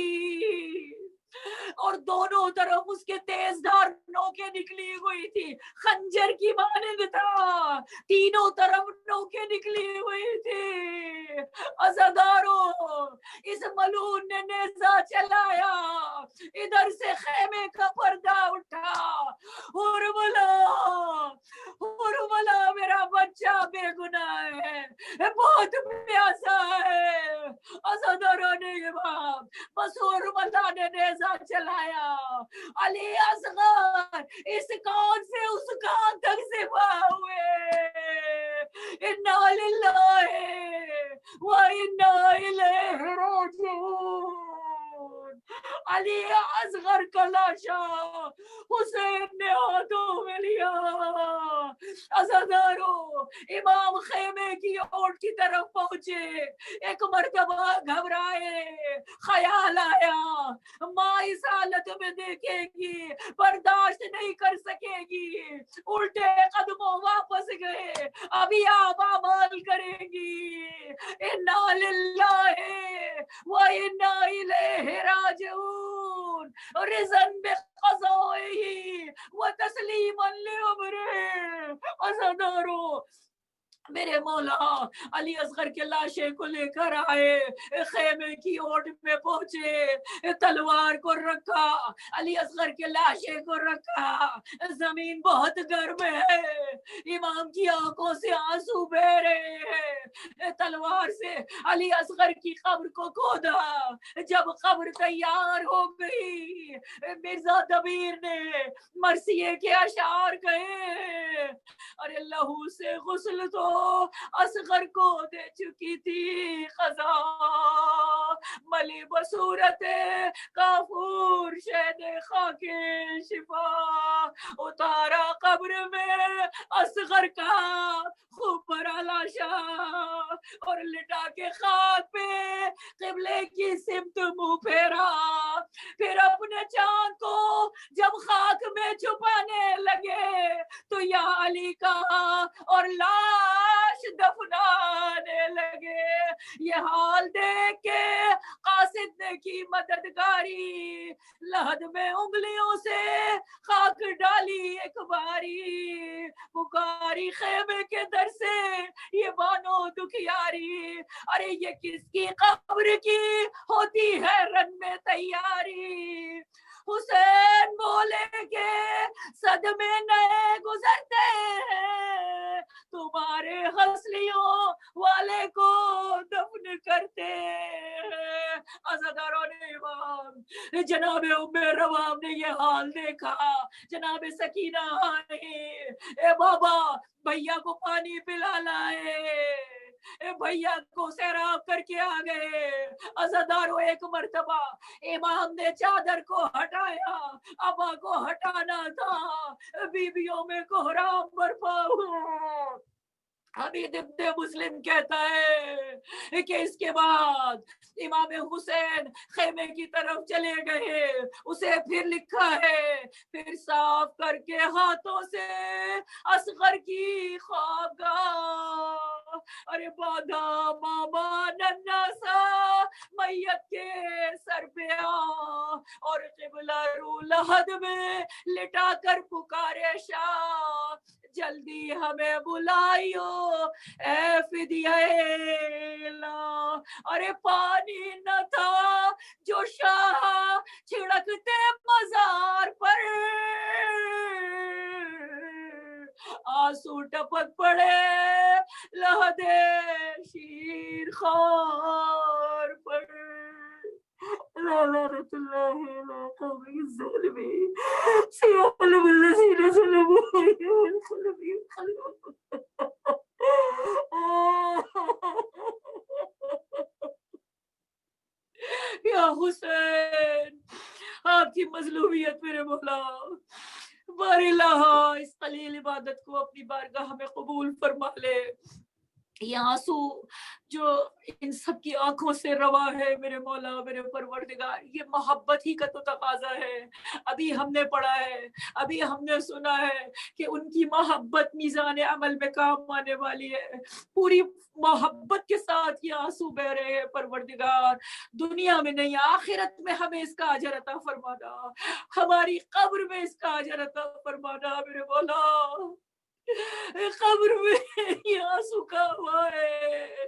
اور دونوں طرف اس کے تیز دھار نوکیں نکلی ہوئی تھی, خنجر کی مانند تھا, تینوں طرف نوکیں نکلی ہوئی تھی. عزاداروں, اس ملعون نے نیزہ چلایا, ادھر سے خیمے کا پردہ اٹھا. حرملہ, حرملہ میرا بچہ بے گناہ ہے, بہت پیاسا ہے. عزاداران امام, بس حرملہ نے نیزہ چلایا. علی اصغر اس کان سے اس کان تک ذبح ہوئے. انا للہ و انا الیہ راجعون. علی اصغر کا لاشا حسین نے ہاتھوں میں لیا. عزاداروں, امام خیمے کی اوٹ کی طرف پہنچے. ایک مرتبہ گھبرائے, خیال آیا ماں اس حالت میں دیکھے گی, برداشت نہیں کر سکے گی. الٹے قدموں واپس گئے, ابھی آپ اعمال کریں گی. انا للہ و انا الیہ راجعون, رضاً بقضائہ و تسلیما لامرہ. عزاداروں, میرے مولا علی اصغر کے لاشے کو لے کر آئے, خیمے کی اوٹ میں پہنچے, تلوار کو رکھا, علی اصغر کے لاشے کو رکھا. زمین بہت گرم ہے, امام کی آنکھوں سے آنسو بہ رہے ہیں. تلوار سے علی اصغر کی قبر کو کھودا. جب قبر تیار ہو گئی, مرزا دبیر نے مرثیے کے اشعار کہے, ارے لہو سے غسل تو اصغر کو دے چکی تھی قضا, ملی بصورت کافور شہد خاک شفا. اتارا قبر میں اصغر کا خوب بڑا لاشا اور لٹا کے خاک پہ قبلے کی سمت منہ پھیرا. پھر اپنے چاند کو جب خاک میں چھپانے لگے تو یا علی کہا اور لاش دفنانے لگے. یہ حال دیکھ کے قاصد نے کی مددگاری, لحد میں انگلیوں سے خاک ڈالی ایک باری، پکاری خیمے کے در سے یہ بانو دکھیاری، ارے یہ کس کی قبر کی ہوتی ہے رن میں تیاری، حسین بولے کہ صدمے نئے گزرتے ہیں، تمہارے ہنسلیوں والے کو دفن کرتے ہیں۔ عزاداران امام، جناب ام روام نے یہ حال دیکھا، جناب سکینہ آئی، اے بابا بھیا کو پانی پلا لائے، اے بھیا کو سیراب کر کے آ گئے۔ عزادارو ایک مرتبہ امام نے چادر کو ہٹایا، ابا کو ہٹانا تھا، بیویوں میں کوہرام برپا ہوا۔ حمید ابن مسلم کہتا ہے کہ اس کے بعد امام حسین خیمے کی طرف چلے گئے، اسے پھر لکھا ہے، پھر صاف کر کے ہاتھوں سے اصغر کی خوابگاہ، ارے باندھا ماما ننا سا میت کے سر پہ آ، اور قبلہ رو لحد میں لٹا کر پکارے شاہ، جلدی ہمیں بلائیو اے فدیہ الہ، ارے پانی نہ تھا جو شاہ چھڑکتے مزار پر، آنسو ٹپک پڑے لحد شیر خوار پر۔ لا لعنة الله على قوم الظالمين سيعلم الذين ظلموا أي منقلب ينقلبون۔ یا حسین، آپ کی مظلومیت میرے مولا، بار الہ اس قلیل عبادت کو اپنی بارگاہ میں قبول فرما لے۔ یہ آنسو جو ان سب کی آنکھوں سے روا ہے میرے مولا میرے پروردگار، یہ محبت ہی کا تو تقاضا ہے۔ ابھی ہم نے پڑھا ہے، ابھی ہم نے سنا ہے کہ ان کی محبت میزان عمل میں کام آنے والی ہے، پوری محبت کے ساتھ یہ آنسو بہ رہے ہیں پروردگار، دنیا میں نہیں آخرت میں ہمیں اس کا اجر عطا فرمانا، ہماری قبر میں اس کا اجر عطا فرمانا میرے مولا۔ قبر میں یہ آنسو کا ہوا ہے،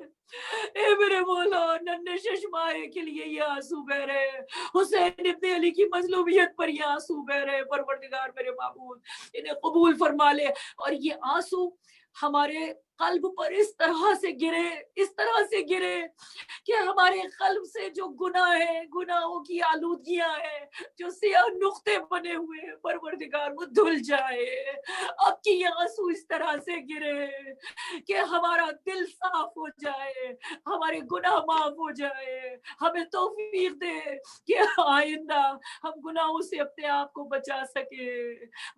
اے میرے مولا، ننھے ششمائے کے لیے یہ آنسو بہ رہے، حسین ابن علی کی مظلومیت پر یہ آنسو بہ رہے، پروردگار میرے معبود انہیں قبول فرما لے۔ اور یہ آنسو ہمارے قلب پر اس طرح سے گرے، اس طرح سے گرے کہ ہمارے قلب سے جو گناہ ہے، گناہوں کی آلودگیاں ہیں، جو سیاہ نقطے بنے ہوئے ہیں، پروردگار وہ دھل جائے۔ اب کی یہ آنسو اس طرح سے گرے کہ ہمارا دل صاف ہو جائے، ہمارے گناہ معاف ہو جائے، ہمیں توفیق دے کہ آئندہ ہم گناہوں سے اپنے آپ کو بچا سکے۔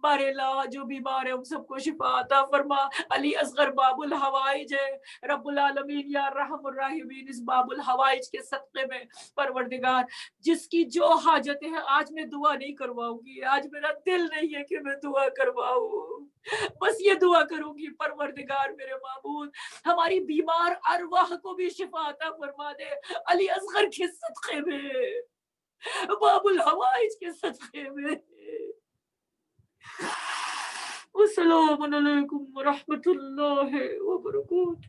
بار اللہ جو بیمار ہے ان سب کو شفا عطا فرما۔ علی اصغر باب الحوائج ہے، رب العالمین یا رحم الراحمین اس باب الحوائج کے صدقے میں پروردگار جس کی جو حاجتیں ہیں، آج میں دعا نہیں کرواؤں گی، آج میرا دل نہیں ہے کہ میں دعا کرواؤں، بس یہ دعا کروں گی پروردگار میرے معبود ہماری بیمار ارواح کو بھی شفا عطا فرما دے، علی اصغر کے صدقے میں، باب الحوائج کے صدقے میں۔ السلام علیکم ورحمۃ اللہ وبرکاتہ۔